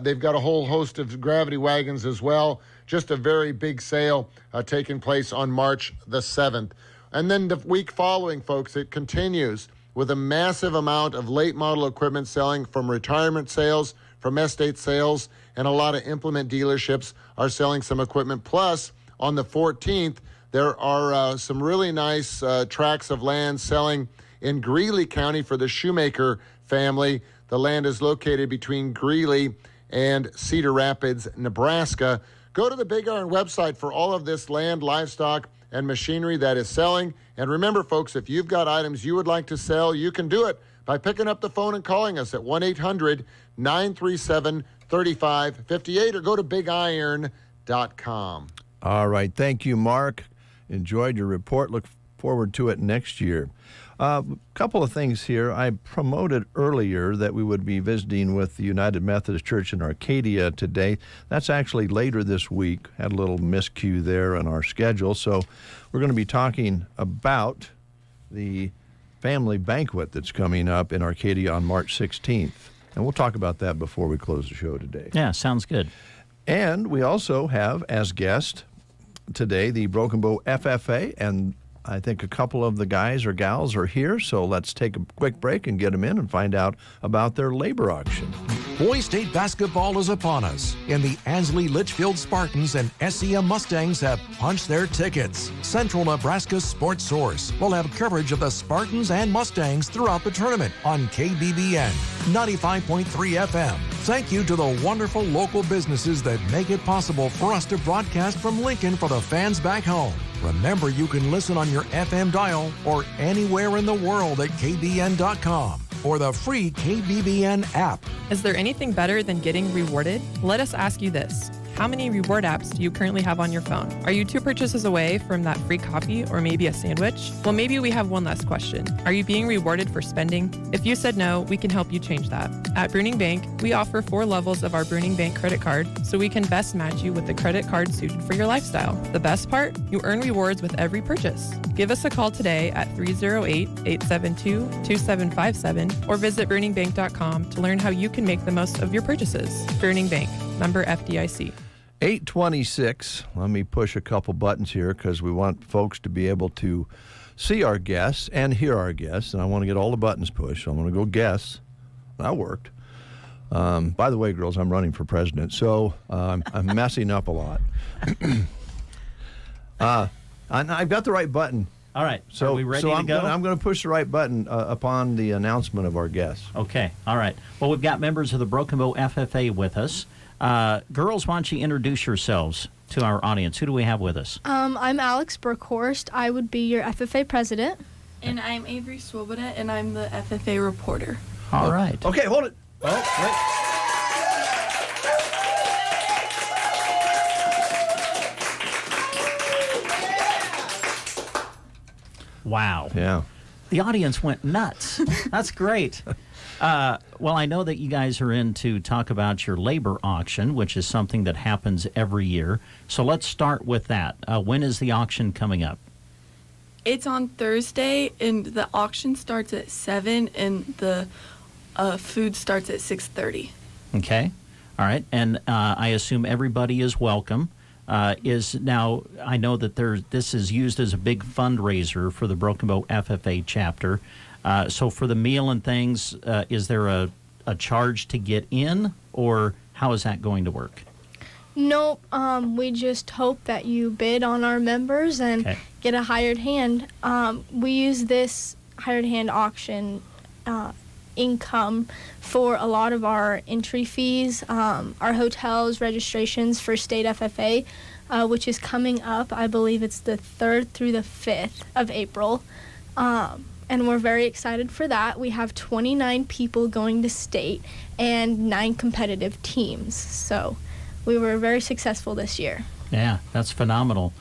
They've got a whole host of gravity wagons as well. Just a very big sale taking place on March the 7th. And then the week following, folks, it continues with a massive amount of late model equipment selling from retirement sales, from estate sales, and a lot of implement dealerships are selling some equipment. Plus, on the 14th, there are some really nice tracts of land selling in Greeley County for the Shoemaker family. The land is located between Greeley and Cedar Rapids, Nebraska. Go to the Big Iron website for all of this land, livestock, and machinery that is selling. And remember, folks, if you've got items you would like to sell, you can do it by picking up the phone and calling us at 1-800-937-3558 or go to BigIron.com. All right. Thank you, Mark. Enjoyed your report. Look forward to it next year. A couple of things here. I promoted earlier that we would be visiting with the United Methodist Church in Arcadia today. That's actually later this week. Had a little miscue there on our schedule. So we're going to be talking about the family banquet that's coming up in Arcadia on March 16th. And we'll talk about that before we close the show today. Yeah, sounds good. And we also have as guest today the Broken Bow FFA, and I think a couple of the guys or gals are here, so let's take a quick break and get them in and find out about their labor auction. Boys State basketball is upon us, and the Ansley Litchfield Spartans and SEM Mustangs have punched their tickets. Central Nebraska's sports source will have coverage of the Spartans and Mustangs throughout the tournament on KBBN 95.3 FM. Thank you to the wonderful local businesses that make it possible for us to broadcast from Lincoln for the fans back home. Remember, you can listen on your FM dial or anywhere in the world at KBN.com or the free KBBN app. Is there anything better than getting rewarded? Let us ask you this. How many reward apps do you currently have on your phone? Are you 2 purchases away from that free coffee or maybe a sandwich? Well, maybe we have one last question. Are you being rewarded for spending? If you said no, we can help you change that. At Bruning Bank, we offer 4 levels of our Bruning Bank credit card so we can best match you with the credit card suited for your lifestyle. The best part? You earn rewards with every purchase. Give us a call today at 308-872-2757 or visit BruningBank.com to learn how you can make the most of your purchases. Bruning Bank, member FDIC. 826. Let me push a couple buttons here because we want folks to be able to see our guests and hear our guests. And I want to get all the buttons pushed. So I'm going to go guess. That worked. By the way, girls, I'm running for president, so I'm messing up a lot. I've got the right button. All right. So are we ready to go? I'm going to push the right button upon the announcement of our guests. Okay. All right. Well, we've got members of the Broken Bow FFA with us. Girls, why don't you introduce yourselves to our audience? Who do we have with us? I'm Alex Brookhorst. I would be your FFA president. And I'm Avery Swoboda, and I'm the FFA reporter. All right. Okay, hold it. Oh, wait. Wow. Yeah. The audience went nuts. That's great. Well, I know that you guys are in to talk about your labor auction, which is something that happens every year. So let's start with that. When is the auction coming up? It's on Thursday, and the auction starts at 7, and the food starts at 6:30. Okay. All right. And I assume everybody is welcome. Now, I know that this is used as a big fundraiser for the Broken Bow FFA chapter. So for the meal and things, is there a charge to get in, or how is that going to work? Nope. We just hope that you bid on our members and get a hired hand. We use this hired hand auction income for a lot of our entry fees, our hotels, registrations for state FFA, which is coming up. I believe it's the 3rd through the 5th of April. And we're very excited for that. We have 29 people going to state and 9 competitive teams. So we were very successful this year. Yeah, that's phenomenal.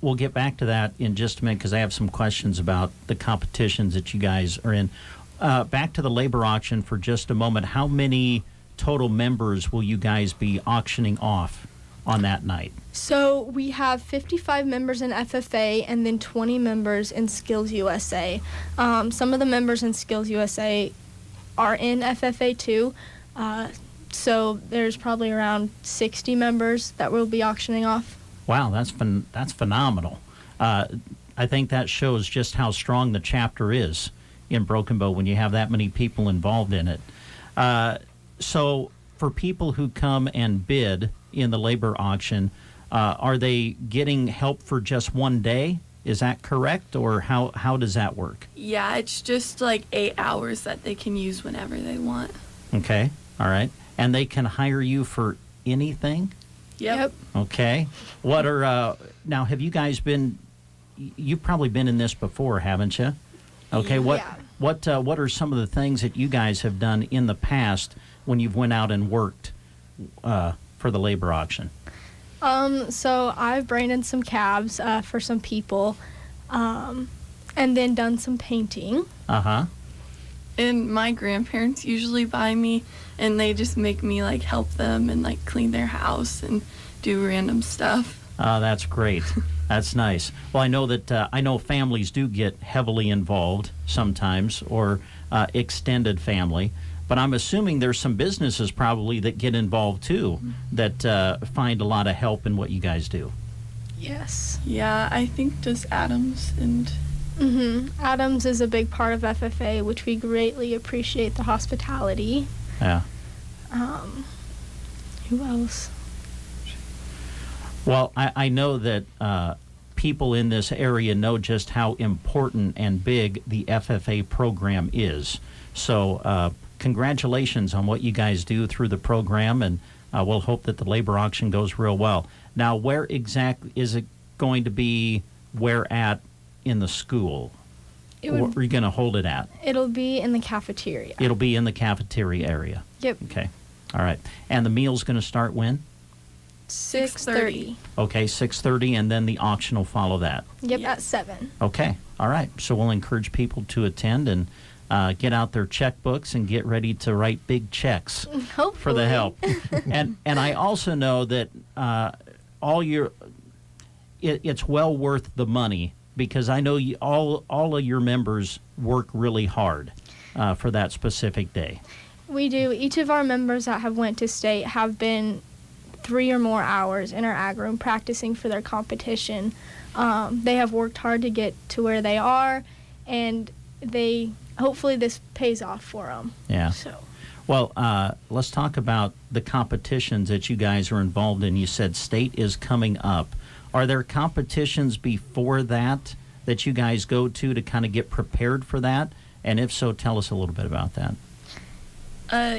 We'll get back to that in just a minute because I have some questions about the competitions that you guys are in. Back to the labor auction for just a moment. How many total members will you guys be auctioning off on that night? So we have 55 members in FFA and then 20 members in Skills USA. Some of the members in Skills USA are in FFA too. So there's probably around 60 members that we'll be auctioning off. Wow, that's phenomenal. I think that shows just how strong the chapter is in Broken Bow when you have that many people involved in it. So for people who come and bid in the labor auction, are they getting help for just one day? Is that correct, or how does that work? Yeah, it's just like 8 hours that they can use whenever they want. Okay, all right. And they can hire you for anything? Yep. Okay. What are now? Have you guys been? You've probably been in this before, haven't you? Okay. Yeah. What are some of the things that you guys have done in the past when you've went out and worked for the labor auction? So I've branded some cabs for some people, and then done some painting. And my grandparents usually buy me, and they just make me like help them and like clean their house and do random stuff. Oh, that's great. That's nice. Well, I know that I know families do get heavily involved sometimes, or extended family. But I'm assuming there's some businesses probably that get involved too, that find a lot of help in what you guys do. Yes. Yeah, I think just Adams and... Adams is a big part of FFA, which we greatly appreciate the hospitality. Yeah. Who else? Well, I know that people in this area know just how important and big the FFA program is. So congratulations on what you guys do through the program, and we'll hope that the labor auction goes real well. Now, where exactly is it going to be? Where at in the school? Where are you going to hold it at? It'll be in the cafeteria. It'll be in the cafeteria area. Yep. Okay. All right. And the meal's going to start when? 6:30. Okay, 6:30, and then the auction will follow that. Yep, at 7. Okay. All right. So we'll encourage people to attend and get out their checkbooks and get ready to write big checks Hopefully. for the help. and I also know that it's well worth the money, because I know all of your members work really hard for that specific day. We do. Each of our members that have went to state have been 3 or more hours in our ag room practicing for their competition. They have worked hard to get to where they are, and hopefully this pays off for them. Yeah. So. Well, let's talk about the competitions that you guys are involved in. You said state is coming up. Are there competitions before that you guys go to kind of get prepared for that? And if so, tell us a little bit about that.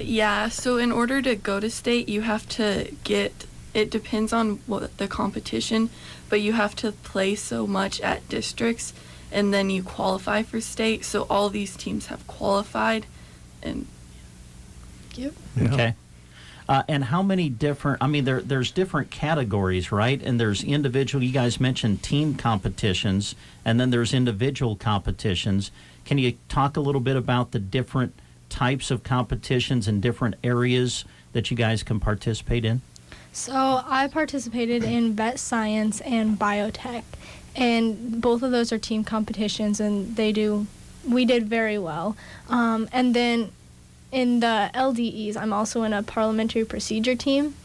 Yeah, so in order to go to state, you have to it depends on what the competition, but you have to play so much at districts, and then you qualify for state. So all these teams have qualified, and yep. Yeah. Okay. And how many different, there's different categories, right? And there's individual, you guys mentioned team competitions, and then there's individual competitions. Can you talk a little bit about the different types of competitions and different areas that you guys can participate in? So I participated in vet science and biotech, and both of those are team competitions, and we did very well. And then in the LDEs, I'm also in a parliamentary procedure team.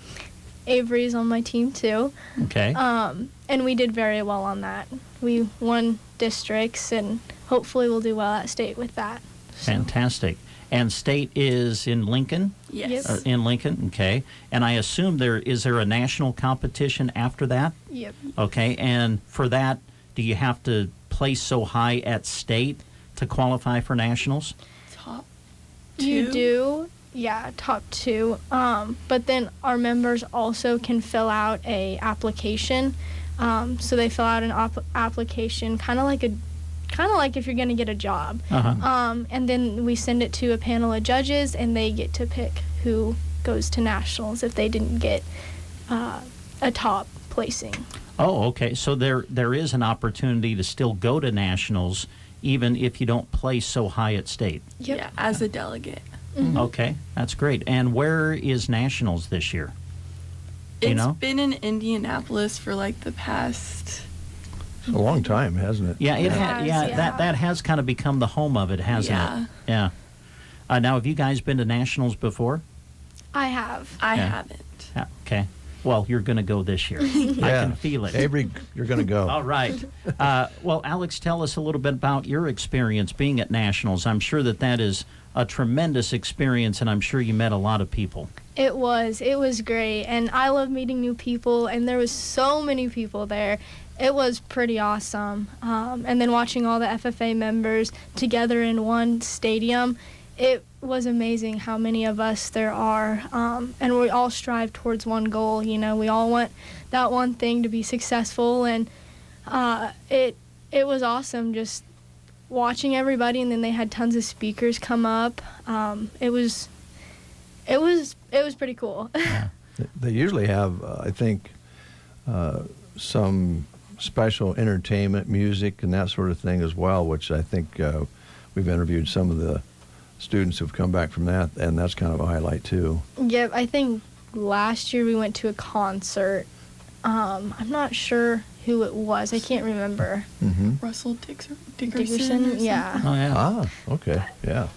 Avery's on my team too. Okay. And we did very well on that. We won districts, and hopefully we'll do well at state with that. Fantastic. And state is in Lincoln? Yes. In Lincoln, okay. And I assume is there a national competition after that? Yep. Okay, and for that, do you have to place so high at state to qualify for nationals? Top 2? You do, yeah, top 2. But then our members also can fill out a application. So they fill out an application, kind of like if you're going to get a job. Uh-huh. And then we send it to a panel of judges, and they get to pick who goes to nationals if they didn't get a top placing. Oh, okay. So there is an opportunity to still go to nationals even if you don't place so high at state. Yep. Yeah, as a delegate. Mm-hmm. Okay, that's great. And where is nationals this year? It's been in Indianapolis for like the past... It's a long time, hasn't it? Yeah, that has kind of become the home of it, hasn't it? Yeah. Now, have you guys been to nationals before? I have. I haven't. Yeah, okay. Well, you're going to go this year. I can feel it. Avery, you're going to go. All right. Well, Alex, tell us a little bit about your experience being at nationals. I'm sure that is a tremendous experience, and I'm sure you met a lot of people. It was great, and I love meeting new people, and there was so many people there. It was pretty awesome. And then watching all the FFA members together in one stadium, it was amazing how many of us there are. And we all strive towards one goal. You know, we all want that one thing to be successful, and it was awesome just watching everybody. And then they had tons of speakers come up. It was pretty cool. Yeah. They usually have, I think, some special entertainment, music, and that sort of thing as well, which I think we've interviewed some of the students who've come back from that, and that's kind of a highlight too. Yeah, I think last year we went to a concert. I'm not sure who it was. I can't remember. Mm-hmm. Russell Dickerson? Yeah. Oh, yeah. Ah, okay, yeah.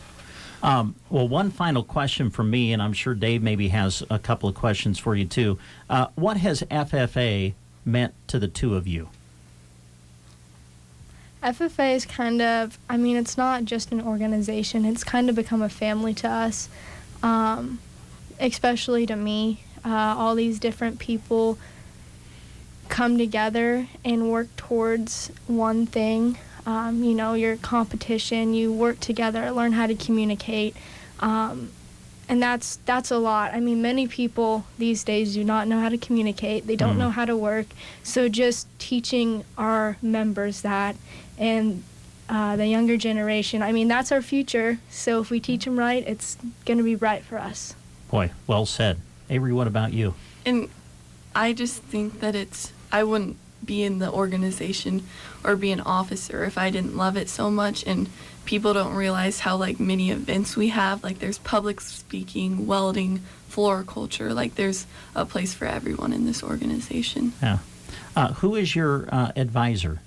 Well, one final question from me, and I'm sure Dave maybe has a couple of questions for you too. What has FFA meant to the two of you? FFA is kind of, it's not just an organization. It's kind of become a family to us, especially to me. All these different people come together and work towards one thing. Your competition, you work together, learn how to communicate. And that's a lot. I mean, many people these days do not know how to communicate. They don't know how to work. So just teaching our members that, and the younger generation, I mean, that's our future. So if we teach them right, it's going to be bright for us. Boy, well said. Avery, what about you? And I just think that I wouldn't be in the organization or be an officer if I didn't love it so much. And people don't realize how many events we have. There's public speaking, welding, floriculture. There's a place for everyone in this organization. Yeah. Who is your advisor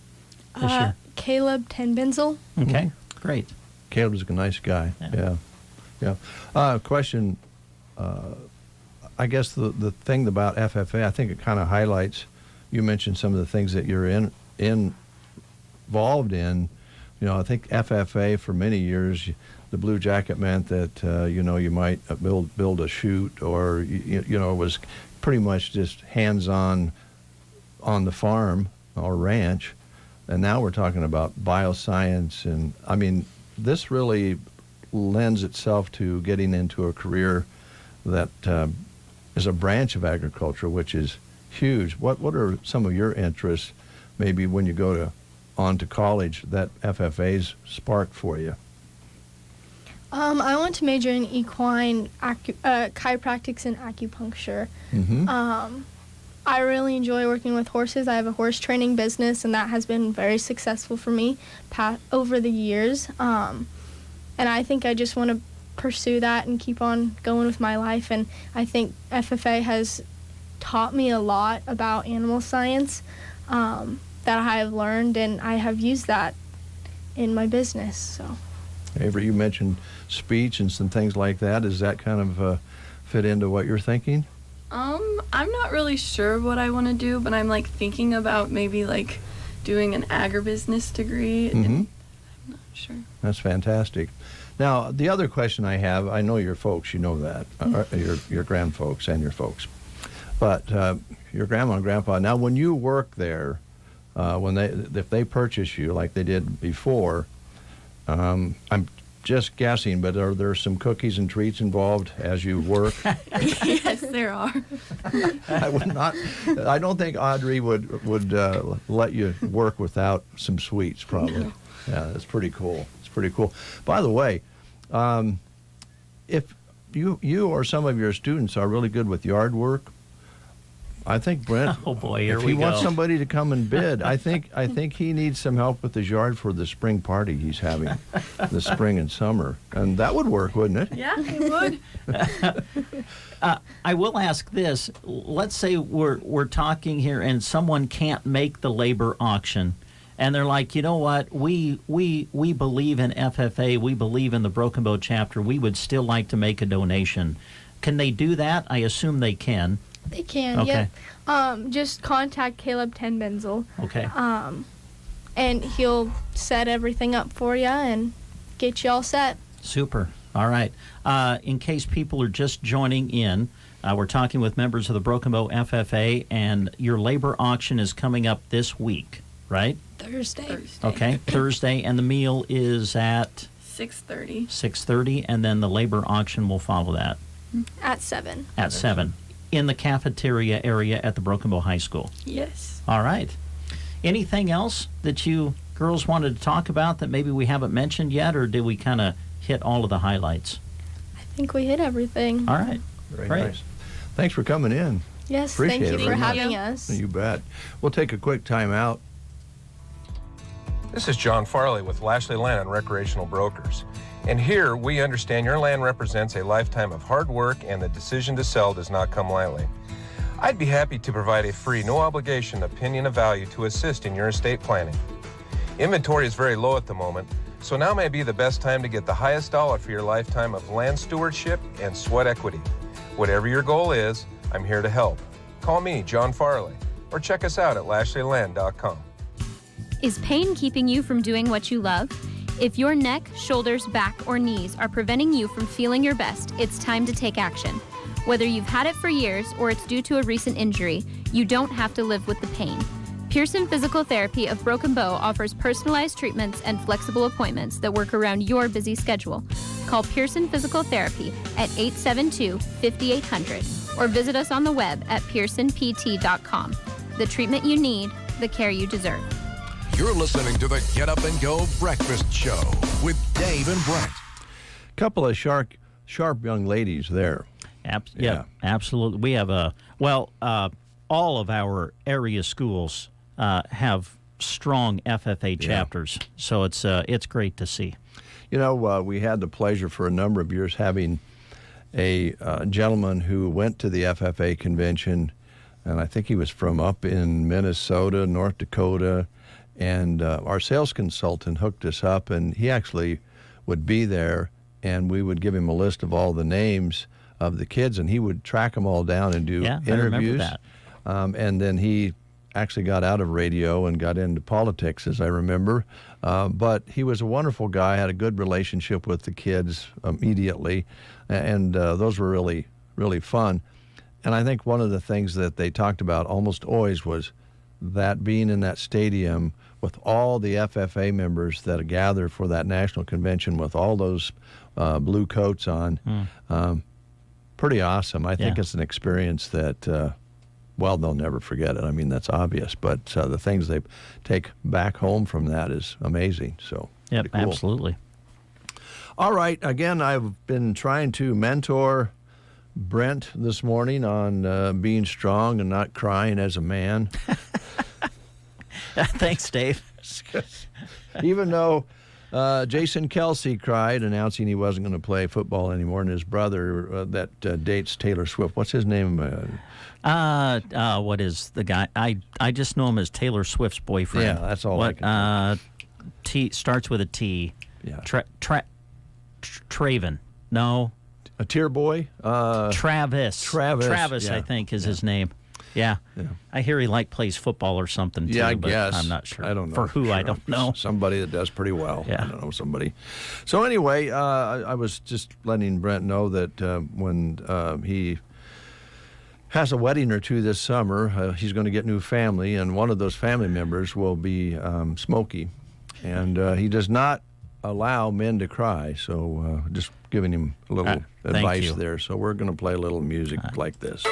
this year? Caleb Tenbenzel. Okay, great. Caleb's a nice guy. Yeah. Question. I guess the thing about FFA, I think it kind of highlights. You mentioned some of the things that you're involved in. I think FFA for many years, the blue jacket meant that you might build a chute, or it was pretty much just hands-on on the farm or ranch, and now we're talking about bioscience, and I mean this really lends itself to getting into a career that is a branch of agriculture, which is huge. What are some of your interests, maybe when you go on to college, that FFA's sparked for you? I want to major in equine chiropractics and acupuncture. I really enjoy working with horses. I have a horse training business, and that has been very successful for me over the years. And I think I just want to pursue that and keep on going with my life. And I think FFA has taught me a lot about animal science that I have learned, and I have used that in my business. So, Avery, you mentioned speech and some things like that. Does that kind of fit into what you're thinking? I'm not really sure what I want to do, but I'm thinking about maybe doing an agribusiness degree. And I'm not sure. That's fantastic. Now, the other question I have, I know your folks, you know that, your grandfolks and your folks, but your grandma and grandpa. Now, when you work there, if they purchase you like they did before, I'm just guessing, but are there some cookies and treats involved as you work? Yes, there are. I don't think Audrey would let you work without some sweets, probably. No. Yeah, that's pretty cool. It's pretty cool. By the way, if you or some of your students are really good with yard work, I think Brent. Oh boy, here if we he go. wants somebody to come and bid, I think he needs some help with his yard for the spring party he's having, the spring and summer, and that would work, wouldn't it? Yeah, it would. I will ask this: let's say we're talking here, and someone can't make the labor auction, and they're like, you know what, we believe in FFA, we believe in the Broken Bow chapter, we would still like to make a donation. Can they do that? I assume they can. They can, okay. Yep. Just contact Caleb Tenbenzel. Okay. And he'll set everything up for you and get you all set. Super. All right. In case people are just joining in, we're talking with members of the Broken Bow FFA, and your labor auction is coming up this week, right? Thursday. Okay, Thursday, and the meal is at 6:30. 6:30, and then the labor auction will follow that. At 7. At 7. In the cafeteria area at the Broken Bow High School. Yes. All right. Anything else that you girls wanted to talk about that maybe we haven't mentioned yet, or did we kind of hit all of the highlights? I think we hit everything. All right. Very Great. nice. Thanks for coming in. Yes, Appreciate thank it you for very much. having us. You bet. We'll take a quick time out. This is John Farley with Lashley Land and Recreational Brokers. And here we understand your land represents a lifetime of hard work, and the decision to sell does not come lightly. I'd be happy to provide a free, no obligation opinion of value to assist in your estate planning. Inventory is very low at the moment, so now may be the best time to get the highest dollar for your lifetime of land stewardship and sweat equity. Whatever your goal is, I'm here to help. Call me, John Farley, or check us out at lashleyland.com. Is pain keeping you from doing what you love? If your neck, shoulders, back, or knees are preventing you from feeling your best, it's time to take action. Whether you've had it for years or it's due to a recent injury, you don't have to live with the pain. Pearson Physical Therapy of Broken Bow offers personalized treatments and flexible appointments that work around your busy schedule. Call Pearson Physical Therapy at 872-5800 or visit us on the web at pearsonpt.com. The treatment you need, the care you deserve. You're listening to the Get Up and Go Breakfast Show with Dave and Brent. Couple of sharp young ladies there. Yeah, absolutely. We have all of our area schools have strong FFA chapters, so it's great to see. You know, we had the pleasure for a number of years having a gentleman who went to the FFA convention, and I think he was from up in Minnesota, North Dakota, and our sales consultant hooked us up, and he actually would be there, and we would give him a list of all the names of the kids, and he would track them all down and do interviews. I remember that. And then he actually got out of radio and got into politics, as I remember. But he was a wonderful guy, had a good relationship with the kids immediately, and those were really, really fun. And I think one of the things that they talked about almost always was that being in that stadium with all the FFA members that gather for that national convention with all those blue coats on, pretty awesome. I think it's an experience that... well, they'll never forget it. I mean, that's obvious. But the things they take back home from that is amazing. So, yep, cool. Absolutely. All right. Again, I've been trying to mentor Brent this morning on being strong and not crying as a man. Thanks, Dave. Even though Jason Kelsey cried announcing he wasn't going to play football anymore, and his brother that dates Taylor Swift. What's his name? What is the guy? I just know him as Taylor Swift's boyfriend. Yeah, that's all I can T starts with a T. Yeah. Traven. No. A tier boy? Travis. Travis, yeah. I think, is his name. Yeah. I hear he plays football or something, too. Yeah, I but guess. I'm not sure. I don't know. For who, sure. I don't know. Somebody that does pretty well. Yeah. I don't know, somebody. So anyway, I was just letting Brent know that when he has a wedding or two this summer, he's going to get new family, and one of those family members will be Smokey. And he does not allow men to cry, so just giving him a little advice there. So we're going to play a little music like this.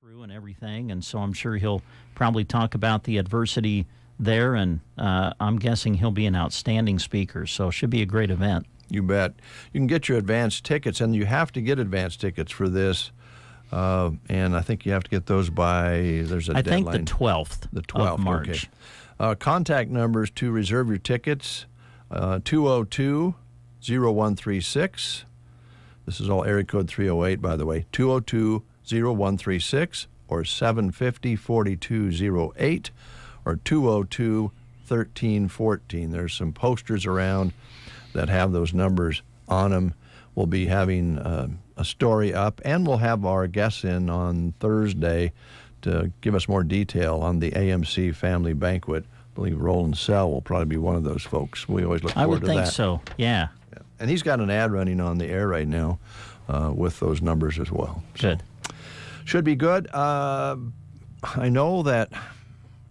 through and everything, and so I'm sure he'll probably talk about the adversity there, and I'm guessing he'll be an outstanding speaker, so it should be a great event. You bet. You can get your advance tickets, and you have to get advance tickets for this, and I think you have to get those by, there's a deadline. I think the 12th, of March. Okay. Contact numbers to reserve your tickets, 202-0136. This is all area code 308, by the way, 202-0136 or 750-4208 or 202-1314. There's some posters around that have those numbers on them. We'll be having a story up, and we'll have our guests in on Thursday to give us more detail on the AMC family banquet. I believe Roland Sell will probably be one of those folks. We always look forward to that. I would think so, yeah. And he's got an ad running on the air right now with those numbers as well. Good. Should be good. I know that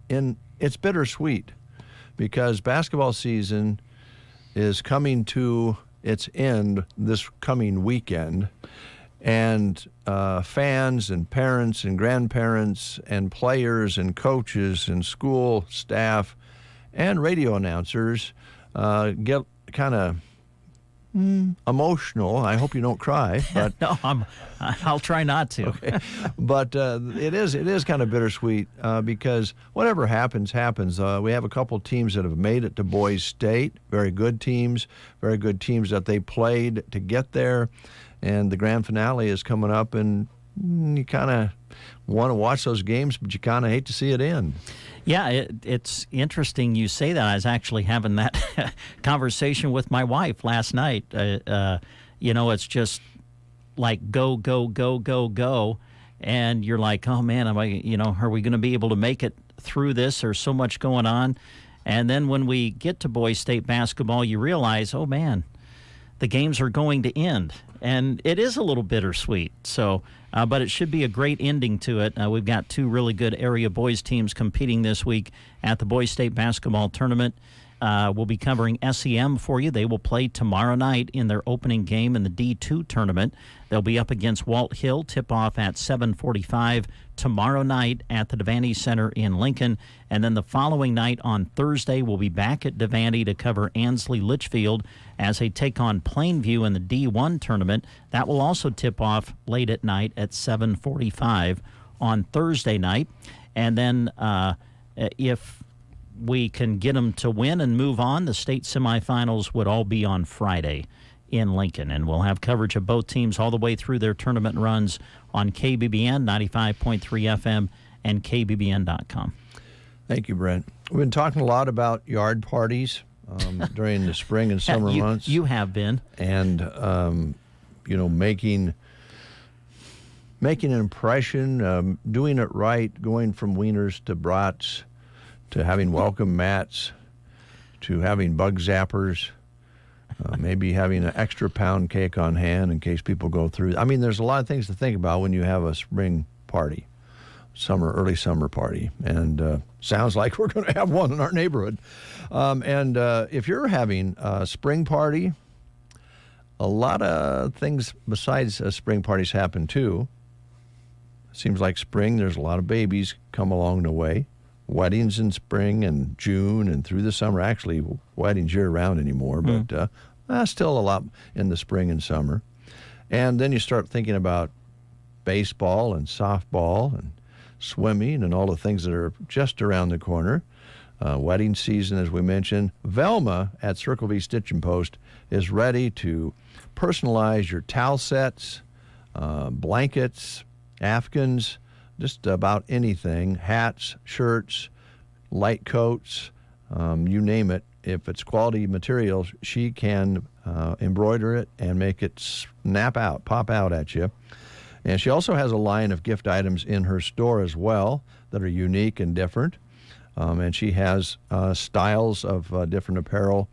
it's bittersweet because basketball season is coming to its end this coming weekend, and fans and parents and grandparents and players and coaches and school staff and radio announcers get kind of emotional. I hope you don't cry, but no, I'll try not to. Okay. But it is kind of bittersweet because whatever happens. We have a couple teams that have made it to Boys State, very good teams that they played to get there, and the grand finale is coming up, and you kind of want to watch those games, but you kind of hate to see it end. Yeah, it's interesting you say that. I was actually having that conversation with my wife last night. It's just like go, go, go, go, go. And you're like, oh, man, are we going to be able to make it through this? There's so much going on. And then when we get to Boys State basketball, you realize, oh, man, the games are going to end. And it is a little bittersweet. So, but it should be a great ending to it. We've got two really good area boys teams competing this week at the Boys State basketball tournament. We'll be covering SEM for you. They will play tomorrow night in their opening game in the D2 tournament. They'll be up against Walt Hill. Tip-off at 7:45 tomorrow night at the Devaney Center in Lincoln. And then the following night on Thursday, we'll be back at Devaney to cover Ansley Litchfield as they take on Plainview in the D1 tournament. That will also tip off late at night at 7:45 on Thursday night. And then if we can get them to win and move on, the state semifinals would all be on Friday in Lincoln. And we'll have coverage of both teams all the way through their tournament runs on KBBN 95.3 FM and KBBN.com. Thank you, Brent. We've been talking a lot about yard parties during the spring and summer months. You have been. And, making an impression, doing it right, going from wieners to brats, to having welcome mats, to having bug zappers, maybe having an extra pound cake on hand in case people go through. I mean, there's a lot of things to think about when you have a spring party, early summer party, and sounds like we're going to have one in our neighborhood. And if you're having a spring party, a lot of things besides spring parties happen too. Seems like spring, there's a lot of babies come along the way. Weddings in spring and June and through the summer. Actually, weddings year-round anymore, but still a lot in the spring and summer. And then you start thinking about baseball and softball and swimming and all the things that are just around the corner. Wedding season, as we mentioned. Velma at Circle V Stitch and Post is ready to personalize your towel sets, blankets, afghans, just about anything, hats, shirts, light coats, you name it. If it's quality materials, she can embroider it and make it pop out at you. And she also has a line of gift items in her store as well that are unique and different. And she has styles of different apparel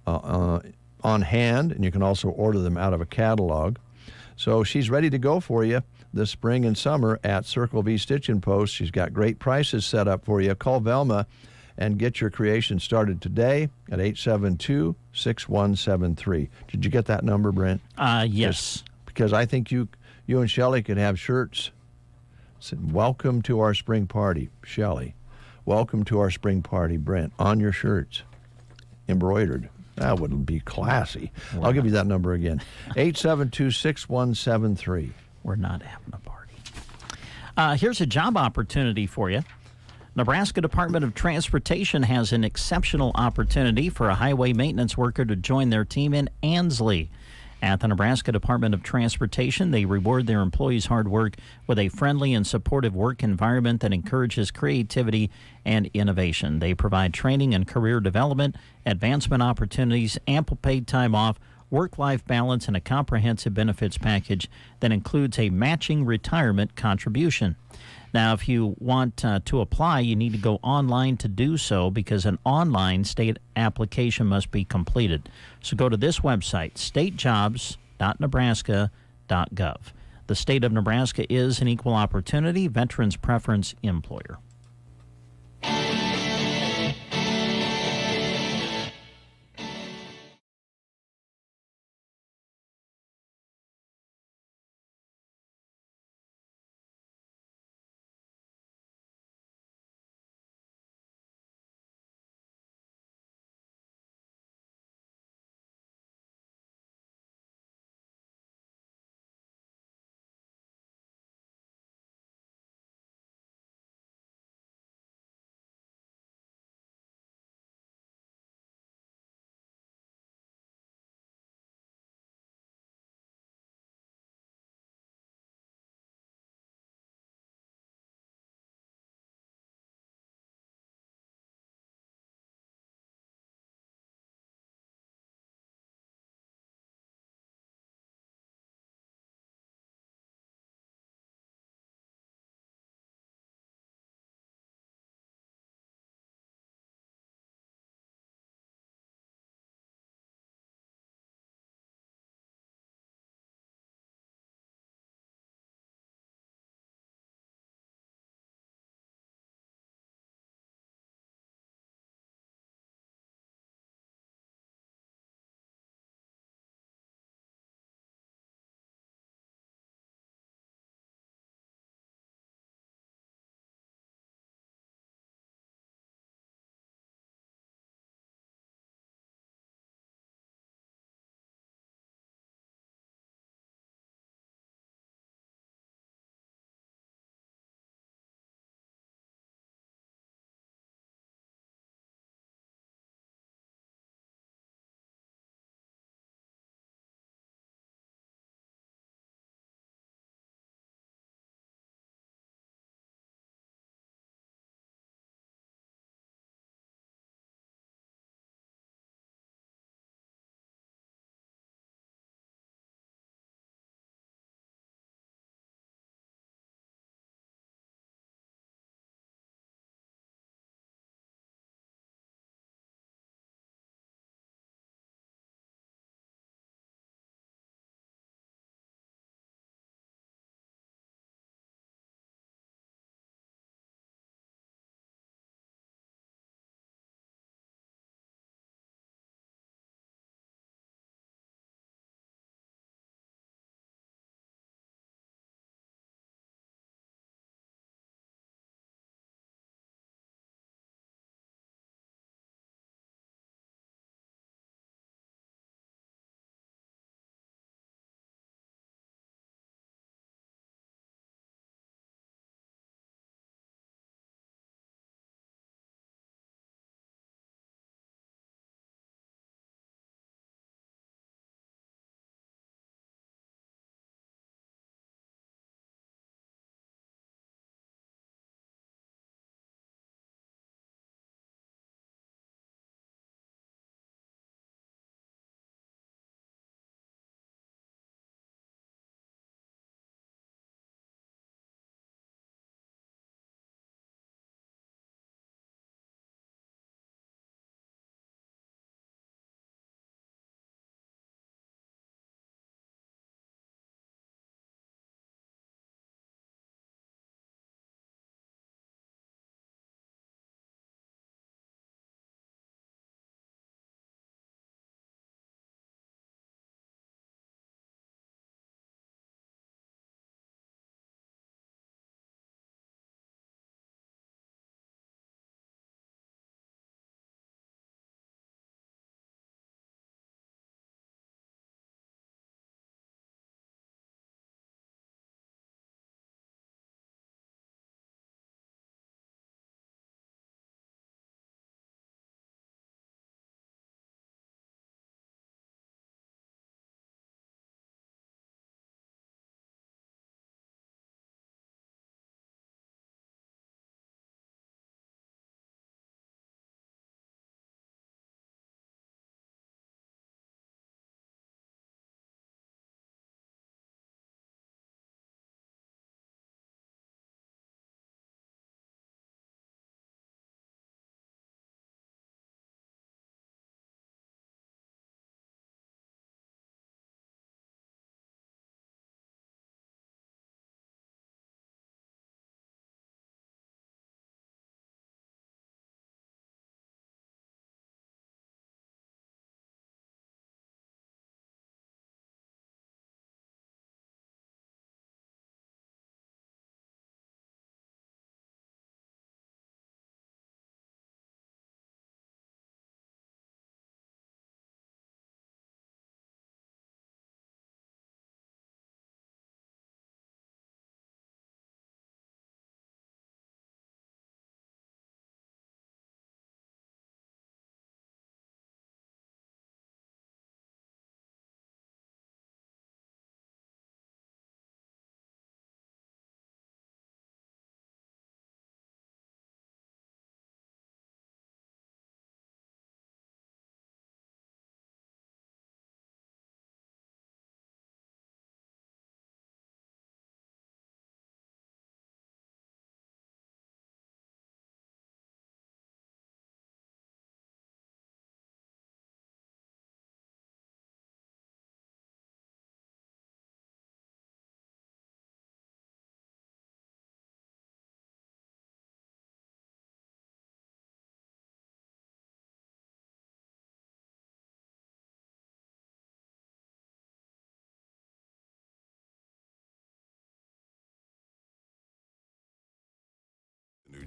on hand, and you can also order them out of a catalog. So she's ready to go for you this spring and summer at Circle V Stitch and Post. She's got great prices set up for you. Call Velma and get your creation started today at 872-6173. Did you get that number, Brent? Yes. Because I think you and Shelley could have shirts Said, welcome to our spring party, Shelley. Welcome to our spring party, Brent. On your shirts, embroidered. That would be classy. Wow. I'll give you that number again. 872-6173. We're not having a party. Here's a job opportunity for you. Nebraska Department of Transportation has an exceptional opportunity for a highway maintenance worker to join their team in Ansley. At the Nebraska Department of Transportation, they reward their employees' hard work with a friendly and supportive work environment that encourages creativity and innovation. They provide training and career development, advancement opportunities, ample paid time off, work-life balance, and a comprehensive benefits package that includes a matching retirement contribution. Now, if you want to apply, you need to go online to do so because an online state application must be completed. So go to this website, statejobs.nebraska.gov. The state of Nebraska is an equal opportunity, veterans preference employer.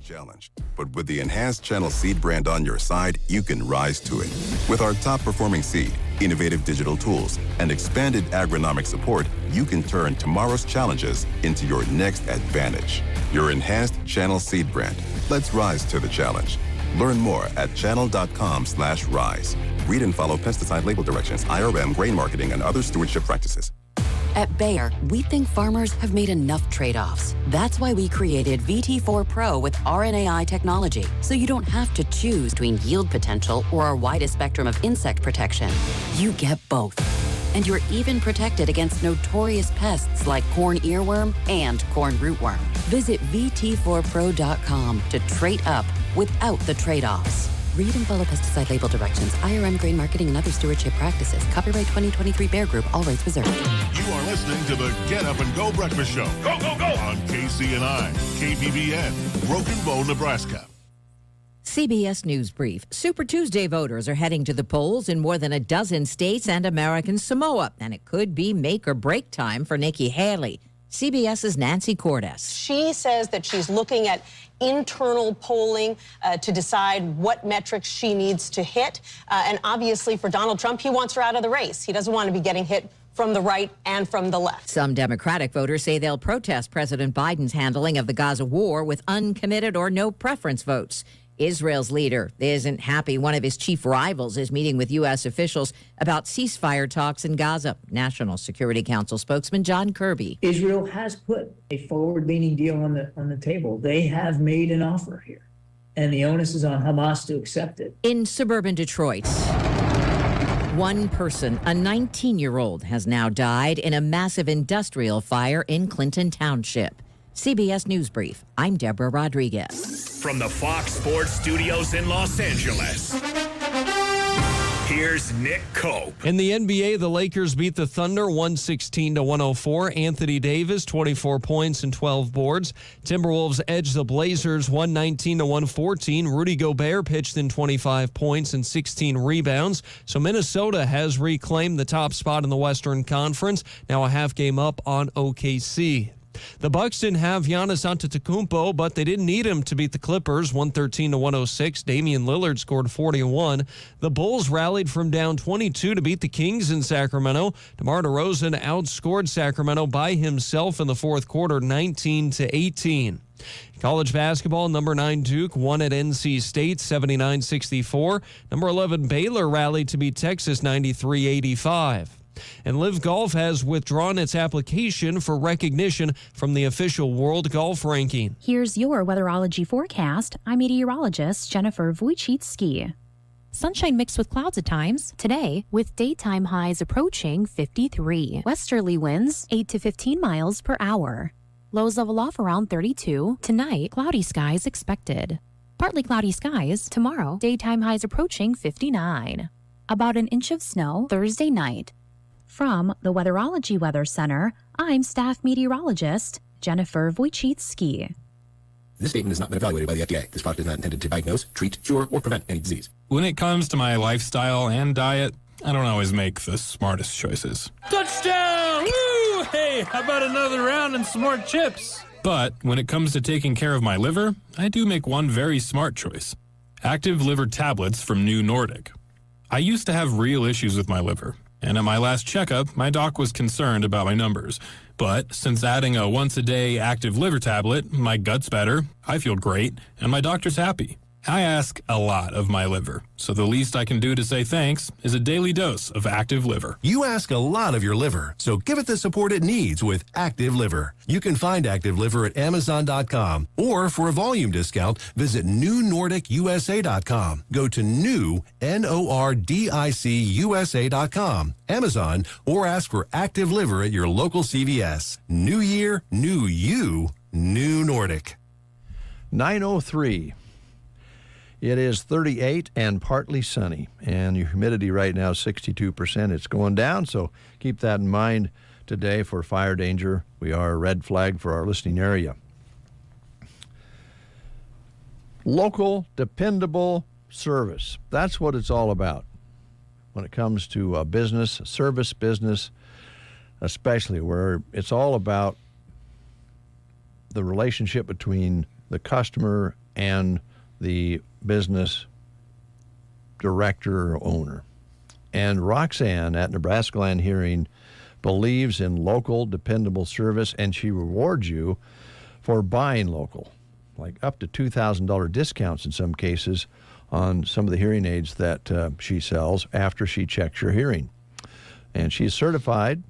challenge. But with the enhanced Channel Seed brand on your side, you can rise to it. With our top-performing seed, innovative digital tools, and expanded agronomic support, you can turn tomorrow's challenges into your next advantage. Your enhanced Channel Seed brand. Let's rise to the challenge. Learn more at channel.com/rise. Read and follow pesticide label directions, IRM, grain marketing, and other stewardship practices. At Bayer, we think farmers have made enough trade-offs. That's why we created VT4 Pro with RNAi technology, so you don't have to choose between yield potential or our widest spectrum of insect protection. You get both. And you're even protected against notorious pests like corn earworm and corn rootworm. Visit VT4Pro.com to trade up without the trade-offs. Read and follow pesticide label directions, IRM, grain marketing, and other stewardship practices. Copyright 2023 Bayer Group, all rights reserved. You are listening to the Get Up and Go Breakfast Show. Go, go, go! On KCNI, KBBN, Broken Bow, Nebraska. CBS News Brief. Super Tuesday voters are heading to the polls in more than a dozen states and American Samoa, and it could be make or break time for Nikki Haley. CBS's Nancy Cordes. She says that she's looking at internal polling to decide what metrics she needs to hit. And obviously for Donald Trump, he wants her out of the race. He doesn't want to be getting hit from the right and from the left. Some Democratic voters say they'll protest President Biden's handling of the Gaza war with uncommitted or no preference votes. Israel's leader isn't happy one of his chief rivals is meeting with U.S. officials about ceasefire talks in Gaza. National Security Council spokesman John Kirby. Israel has put a forward-leaning deal on the table. They have made an offer here, and the onus is on Hamas to accept it. In suburban Detroit, one person, a 19-year-old, has now died in a massive industrial fire in Clinton Township. CBS News Brief. I'm Deborah Rodriguez. From the Fox Sports Studios in Los Angeles, here's Nick Cope. In the NBA, the Lakers beat the Thunder 116-104. Anthony Davis, 24 points and 12 boards. Timberwolves edged the Blazers 119-114. Rudy Gobert pitched in 25 points and 16 rebounds. So Minnesota has reclaimed the top spot in the Western Conference, now a half game up on OKC. The Bucks didn't have Giannis Antetokounmpo, but they didn't need him to beat the Clippers 113-106. Damian Lillard scored 41. The Bulls rallied from down 22 to beat the Kings in Sacramento. DeMar DeRozan outscored Sacramento by himself in the fourth quarter 19-18. College basketball, number 9 Duke won at NC State 79-64. Number 11 Baylor rallied to beat Texas 93-85. And Live Golf has withdrawn its application for recognition from the official World Golf Ranking. Here's your weatherology forecast. I'm meteorologist Jennifer Wojcicki. Sunshine mixed with clouds at times. Today, with daytime highs approaching 53. Westerly winds 8 to 15 miles per hour. Lows level off around 32. Tonight, cloudy skies expected. Partly cloudy skies. Tomorrow, daytime highs approaching 59. About an inch of snow Thursday night. From the Weatherology Weather Center, I'm staff meteorologist Jennifer Wojcicki. This statement has not been evaluated by the FDA. This product is not intended to diagnose, treat, cure, or prevent any disease. When it comes to my lifestyle and diet, I don't always make the smartest choices. Touchdown! Woo! Hey, how about another round and some more chips? But when it comes to taking care of my liver, I do make one very smart choice. Active liver tablets from New Nordic. I used to have real issues with my liver. And at my last checkup, my doc was concerned about my numbers. But since adding a once-a-day active liver tablet, my gut's better, I feel great, and my doctor's happy. I ask a lot of my liver, so the least I can do to say thanks is a daily dose of Active Liver. You ask a lot of your liver, so give it the support it needs with Active Liver. You can find Active Liver at Amazon.com, or for a volume discount, visit NewNordicUSA.com. Go to NordicUSA.com, Amazon, or ask for Active Liver at your local CVS. New year, new you, New Nordic. 9:03. It is 38 and partly sunny, and your humidity right now is 62%. It's going down, so keep that in mind today for fire danger. We are a red flag for our listening area. Local, dependable service. That's what it's all about when it comes to a business, a service business, especially where it's all about the relationship between the customer and the business director or owner. And Roxanne at Nebraska Land Hearing believes in local, dependable service, and she rewards you for buying local, like up to $2,000 discounts in some cases on some of the hearing aids that she sells after she checks your hearing. And she's certified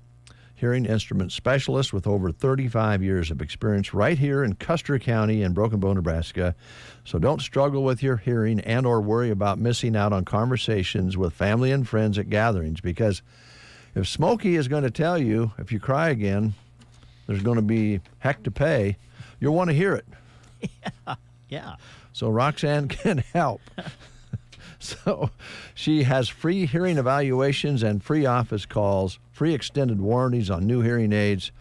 hearing instrument specialist with over 35 years of experience right here in Custer County in Broken Bow, Nebraska. So don't struggle with your hearing and or worry about missing out on conversations with family and friends at gatherings, because if Smokey is going to tell you, if you cry again, there's going to be heck to pay, you'll want to hear it. Yeah. So Roxanne can help. So she has free hearing evaluations and free office calls, free extended warranties on new hearing aids.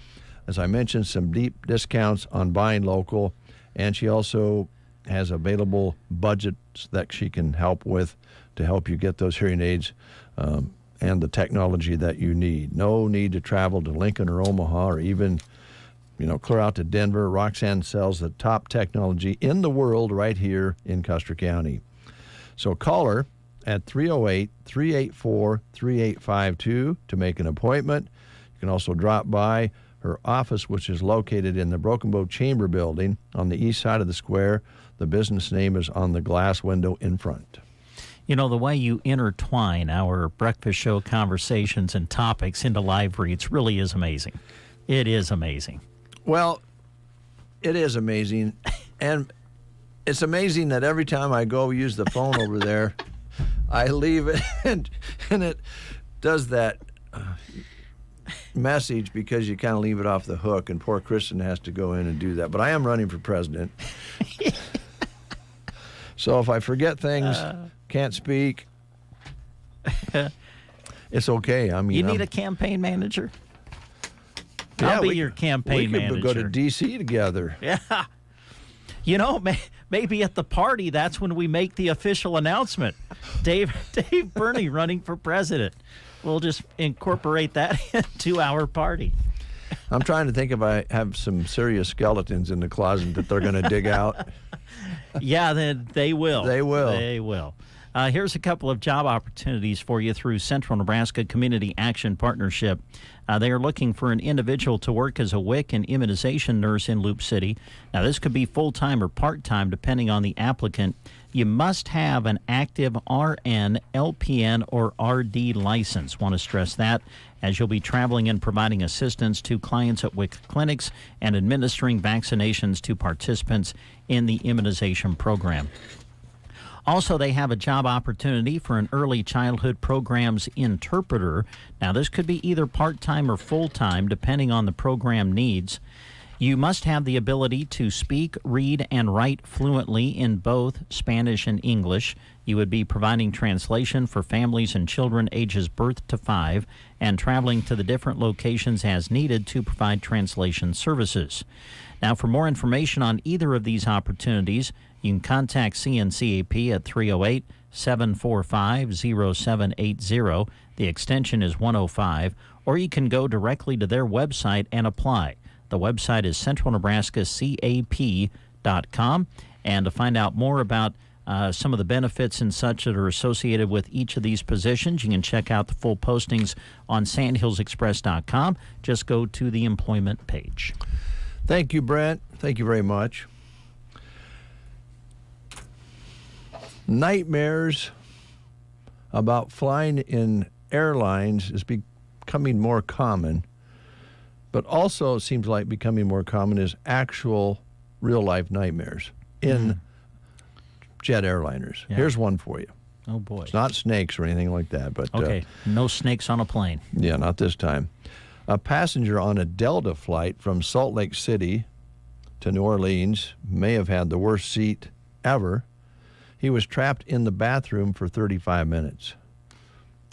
As I mentioned, some deep discounts on buying local. And she also has available budgets that she can help with to help you get those hearing aids and the technology that you need. No need to travel to Lincoln or Omaha or even, clear out to Denver. Roxanne sells the top technology in the world right here in Custer County. So call her at 308-384-3852 to make an appointment. You can also drop by her office, which is located in the Broken Bow Chamber Building on the east side of the square. The business name is on the glass window in front. The way you intertwine our breakfast show conversations and topics into live reads really is amazing. It is amazing. Well, it is amazing. And it's amazing that every time I go use the phone over there, I leave it and it does that message because you kind of leave it off the hook, and poor Kristen has to go in and do that. But I am running for president. So if I forget things, can't speak, it's okay. I mean, you need a campaign manager? I'll be your campaign manager. We could go to D.C. together. Yeah. Maybe at the party, that's when we make the official announcement. Dave Burney running for president. We'll just incorporate that into our party. I'm trying to think if I have some serious skeletons in the closet that they're going to dig out. Yeah, then they will. They will. They will. Here's a couple of job opportunities for you through Central Nebraska Community Action Partnership. They are looking for an individual to work as a WIC and immunization nurse in Loop City. Now, this could be full-time or part-time, depending on the applicant. You must have an active RN, LPN, or RD license. Want to stress that, as you'll be traveling and providing assistance to clients at WIC clinics and administering vaccinations to participants in the immunization program. Also, they have a job opportunity for an early childhood programs interpreter. Now, this could be either part-time or full-time, depending on the program needs. You must have the ability to speak, read, and write fluently in both Spanish and English. You would be providing translation for families and children ages birth to 5 and traveling to the different locations as needed to provide translation services. Now, for more information on either of these opportunities, you can contact CNCAP at 308-745-0780. The extension is 105, or you can go directly to their website and apply. The website is centralnebraskacap.com, and to find out more about some of the benefits and such that are associated with each of these positions, you can check out the full postings on sandhillsexpress.com. Just go to the employment page. Thank you, Brent. Thank you very much. Nightmares about flying in airlines is becoming more common, but also it seems like becoming more common is actual real-life nightmares in jet airliners. Yeah. Here's one for you. Oh, boy. It's not snakes or anything like that. But okay, no snakes on a plane. Yeah, not this time. A passenger on a Delta flight from Salt Lake City to New Orleans may have had the worst seat ever. He was trapped in the bathroom for 35 minutes.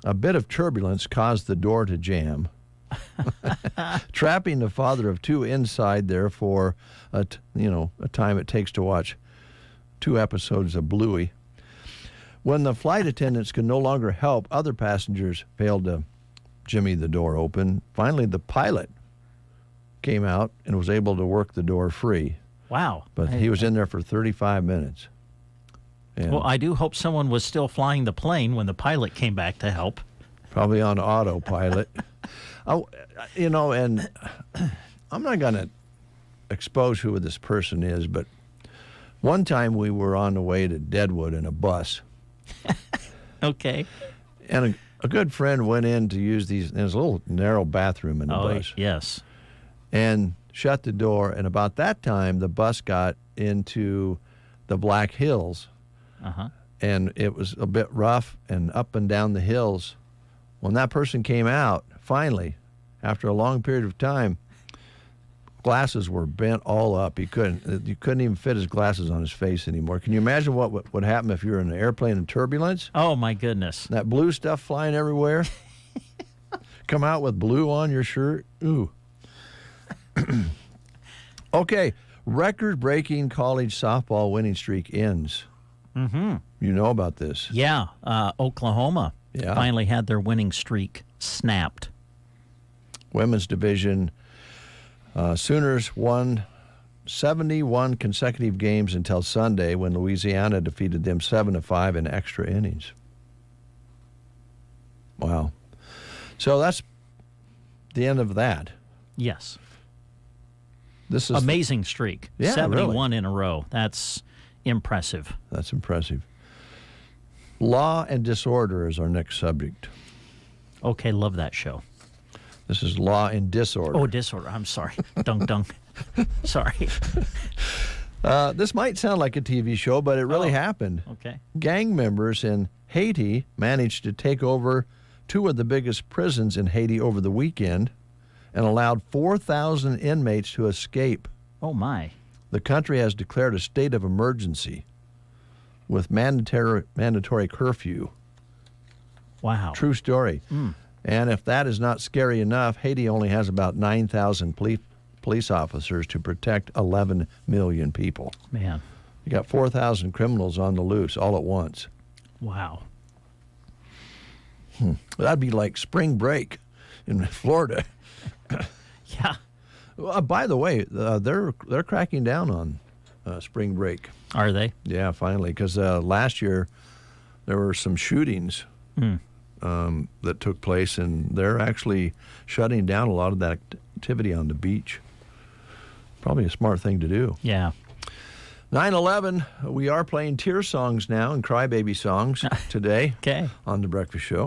A bit of turbulence caused the door to jam, trapping the father of 2 inside there for a time it takes to watch 2 episodes of Bluey. When the flight attendants could no longer help, other passengers failed to jimmy the door open. Finally, the pilot came out and was able to work the door free. Wow. But he was in there for 35 minutes. And well, I do hope someone was still flying the plane when the pilot came back to help. Probably on autopilot. And I'm not going to expose who this person is, but one time we were on the way to Deadwood in a bus. Okay. And a good friend went in to use these. There's a little narrow bathroom in the bus. Yes. And shut the door. And about that time, the bus got into the Black Hills. Uh-huh. And it was a bit rough and up and down the hills. When that person came out, finally, after a long period of time, glasses were bent all up. You couldn't even fit his glasses on his face anymore. Can you imagine what would happen if you were in an airplane in turbulence? Oh, my goodness. That blue stuff flying everywhere. Come out with blue on your shirt. Ooh. Okay, record-breaking college softball winning streak ends. Mm-hmm. You know about this. Yeah, Oklahoma finally had their winning streak snapped. Women's division, Sooners won 71 consecutive games until Sunday when Louisiana defeated them 7-5 in extra innings. Wow. So that's the end of that. Yes. This is amazing streak. Yeah, 71 really. in a row. That's impressive. That's impressive. Law and Disorder is our next subject. Okay, love that show. This is Law and Disorder. Oh, Disorder. I'm sorry. Dunk, dunk. Sorry. This might sound like a TV show, but it really happened. Okay. Gang members in Haiti managed to take over two of the biggest prisons in Haiti over the weekend and allowed 4,000 inmates to escape. Oh, my. The country has declared a state of emergency with mandatory curfew. Wow. True story. Mm. And if that is not scary enough, Haiti only has about 9,000 police officers to protect 11 million people. Man. You got 4,000 criminals on the loose all at once. Wow. That'd be like spring break in Florida. Yeah. By the way, they're cracking down on spring break. Are they? Yeah, finally, because last year there were some shootings that took place, and they're actually shutting down a lot of that activity on the beach. Probably a smart thing to do. Yeah. 9/11, we are playing tear songs now and crybaby songs today on The Breakfast Show.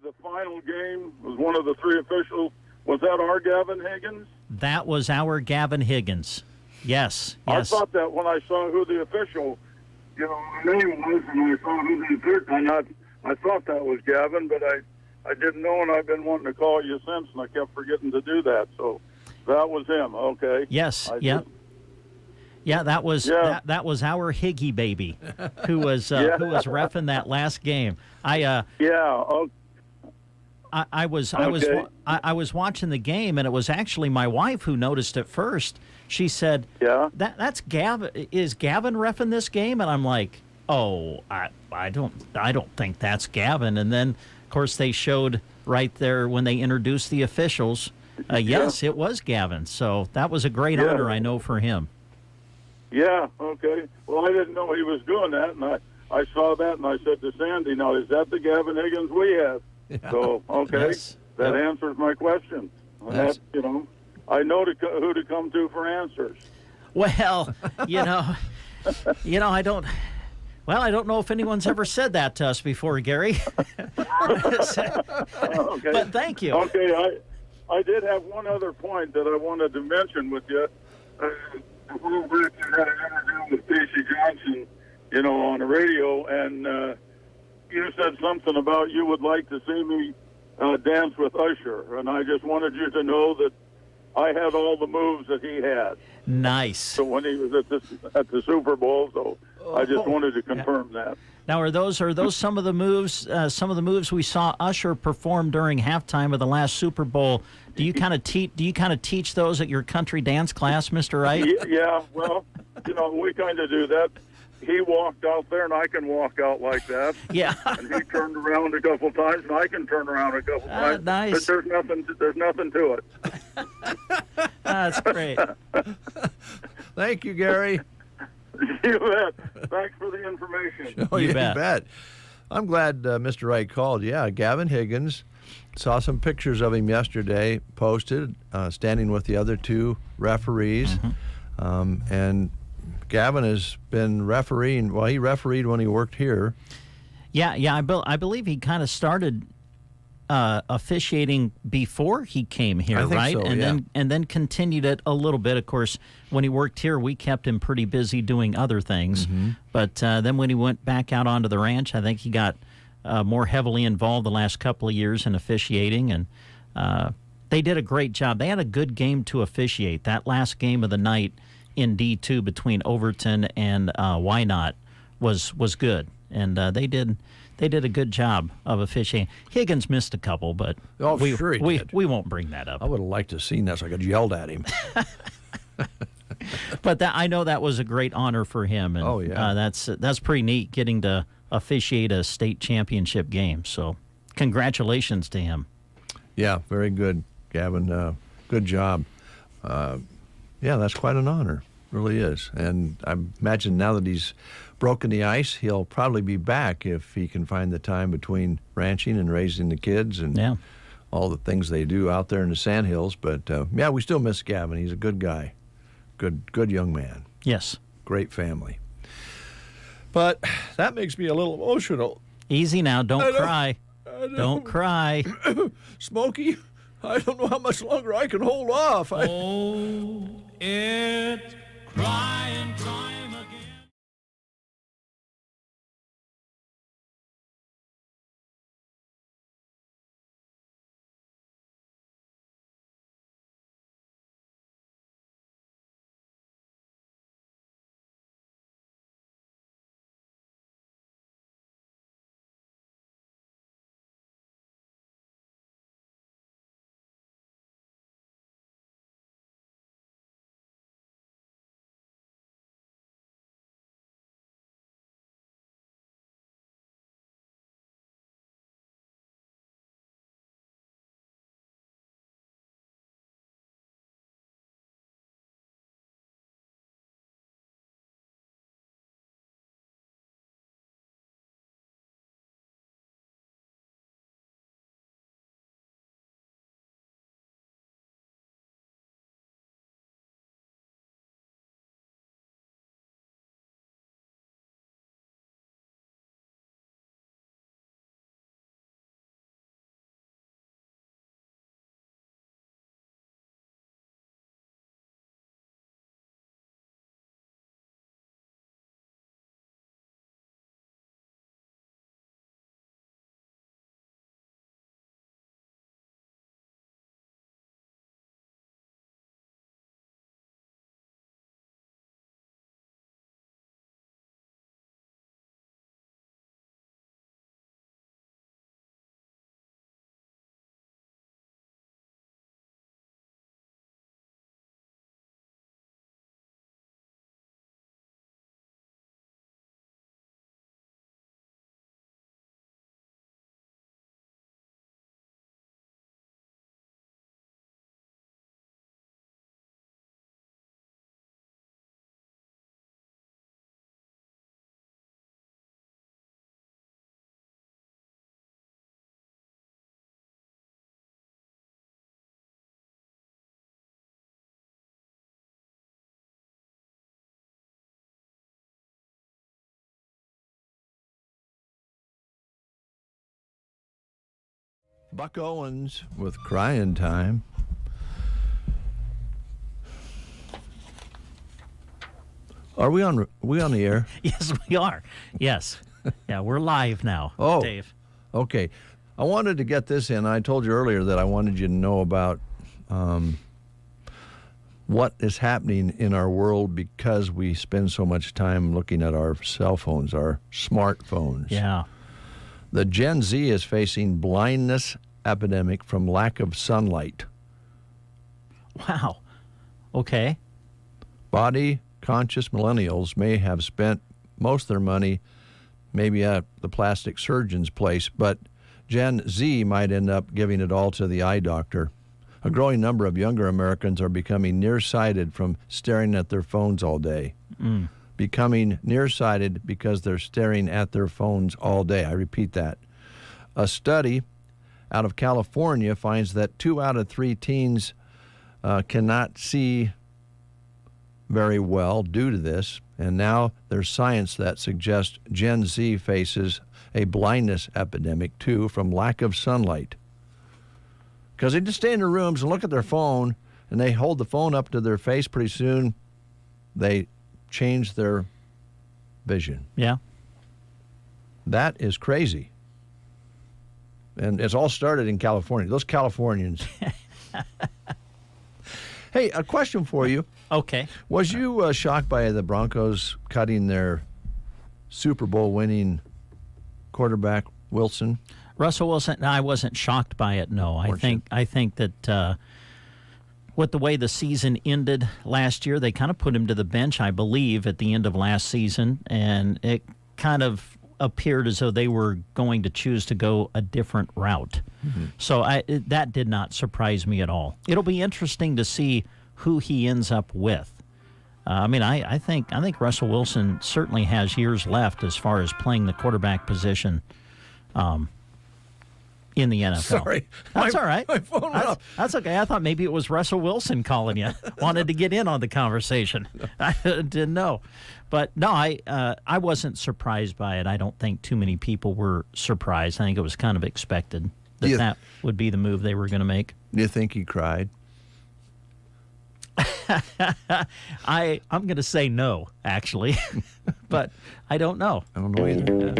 the final game was one of the three officials. Was that our Gavin Higgins? That was our Gavin Higgins. Yes. I thought that when I saw who the official, name was, and I saw who the official, and I thought that was Gavin, but I didn't know, and I've been wanting to call you since, and I kept forgetting to do that. So that was him. Okay. Yes. Yeah, that was that was our Higgy baby, who was reffing that last game. I was watching the game, and it was actually my wife who noticed it first. She said, that's Gavin. Is Gavin reffing this game?" And I'm like, "Oh, I don't think that's Gavin." And then, of course, they showed right there when they introduced the officials. Yes, it was Gavin. So that was a great honor, I know, for him. Yeah, okay. Well, I didn't know he was doing that, and I saw that, and I said to Sandy, "Now, is that the Gavin Higgins we have?" Yeah. So, okay, that answers my question. That, I know who to come to for answers. Well, I don't. Well, I don't know if anyone's ever said that to us before, Gary. Okay. But thank you. Okay, I did have one other point that I wanted to mention with you. A while back, you had an interview with Casey Johnson, on the radio, and you said something about you would like to see me dance with Usher, and I just wanted you to know that I had all the moves that he had. Nice. So when he was at the Super Bowl, so I just wanted to confirm that. Now, are those some of the moves? Some of the moves we saw Usher perform during halftime of the last Super Bowl. Do you kind of teach those at your country dance class, Mr. Wright? Yeah. Well, we kind of do that. He walked out there, and I can walk out like that. Yeah. And he turned around a couple times, and I can turn around a couple times. Nice. But there's nothing to it. That's great. Thank you, Gary. You bet. Thanks for the information. Oh, you bet. I'm glad Mr. Wright called. Yeah, Gavin Higgins. Saw some pictures of him yesterday posted, standing with the other two referees. Mm-hmm. And Gavin has been refereeing. Well, he refereed when he worked here. Yeah. I believe he kind of started officiating before he came here, right? So, and then continued it a little bit. Of course, when he worked here, we kept him pretty busy doing other things. Mm-hmm. But then when he went back out onto the ranch, I think he got more heavily involved the last couple of years in officiating, and they did a great job. They had a good game to officiate. That last game of the night in D2 between Overton and Wynot was good, and they did a good job of officiating. Higgins missed a couple, but we won't bring that up. I would have liked to have seen that so I could yelled at him. But I know that was a great honor for him, and that's pretty neat, getting to officiate a state championship game. So congratulations to him. Yeah, very good, Gavin. Good job. Yeah, that's quite an honor. Really is. And I imagine now that he's broken the ice, he'll probably be back if he can find the time between ranching and raising the kids and all the things they do out there in the Sandhills. But, we still miss Gavin. He's a good guy. Good young man. Yes. Great family. But that makes me a little emotional. Easy now. Don't cry. Don't cry. Smokey, I don't know how much longer I can hold off. It's crying time again. Buck Owens with Crying Time. Are we on the air? Yes, we are. Yes. Yeah, we're live now, Dave. Okay. I wanted to get this in. I told you earlier that I wanted you to know about what is happening in our world because we spend so much time looking at our cell phones, our smartphones. Yeah. The Gen Z is facing blindness epidemic from lack of sunlight. Wow. Okay. Body-conscious millennials may have spent most of their money maybe at the plastic surgeon's place, but Gen Z might end up giving it all to the eye doctor. A growing number of younger Americans are becoming nearsighted from staring at their phones all day. Becoming nearsighted because they're staring at their phones all day. I repeat that. A study out of California finds that 2 out of 3 teens cannot see very well due to this, and now there's science that suggests Gen Z faces a blindness epidemic too from lack of sunlight. Because they just stay in their rooms and look at their phone, and they hold the phone up to their face. Pretty soon, they change their vision. Yeah. That is crazy. And it's all started in California. Those Californians. Hey, a question for you. Okay. Was you shocked by the Broncos cutting their Super Bowl winning quarterback, Wilson? Russell Wilson, I wasn't shocked by it, no. I think that with the way the season ended last year, they kind of put him to the bench, I believe, at the end of last season, and it kind of appeared as though they were going to choose to go a different route. So that did not surprise me at all. It'll be interesting to see who he ends up with. I think Russell Wilson certainly has years left as far as playing the quarterback position in the NFL. Sorry. That's all right. My phone went off. That's okay. I thought maybe it was Russell Wilson calling you. Wanted to get in on the conversation. I didn't know. But no, I wasn't surprised by it. I don't think too many people were surprised. I think it was kind of expected that would be the move they were going to make. Do you think he cried? I'm going to say no, actually. But I don't know. I don't know either.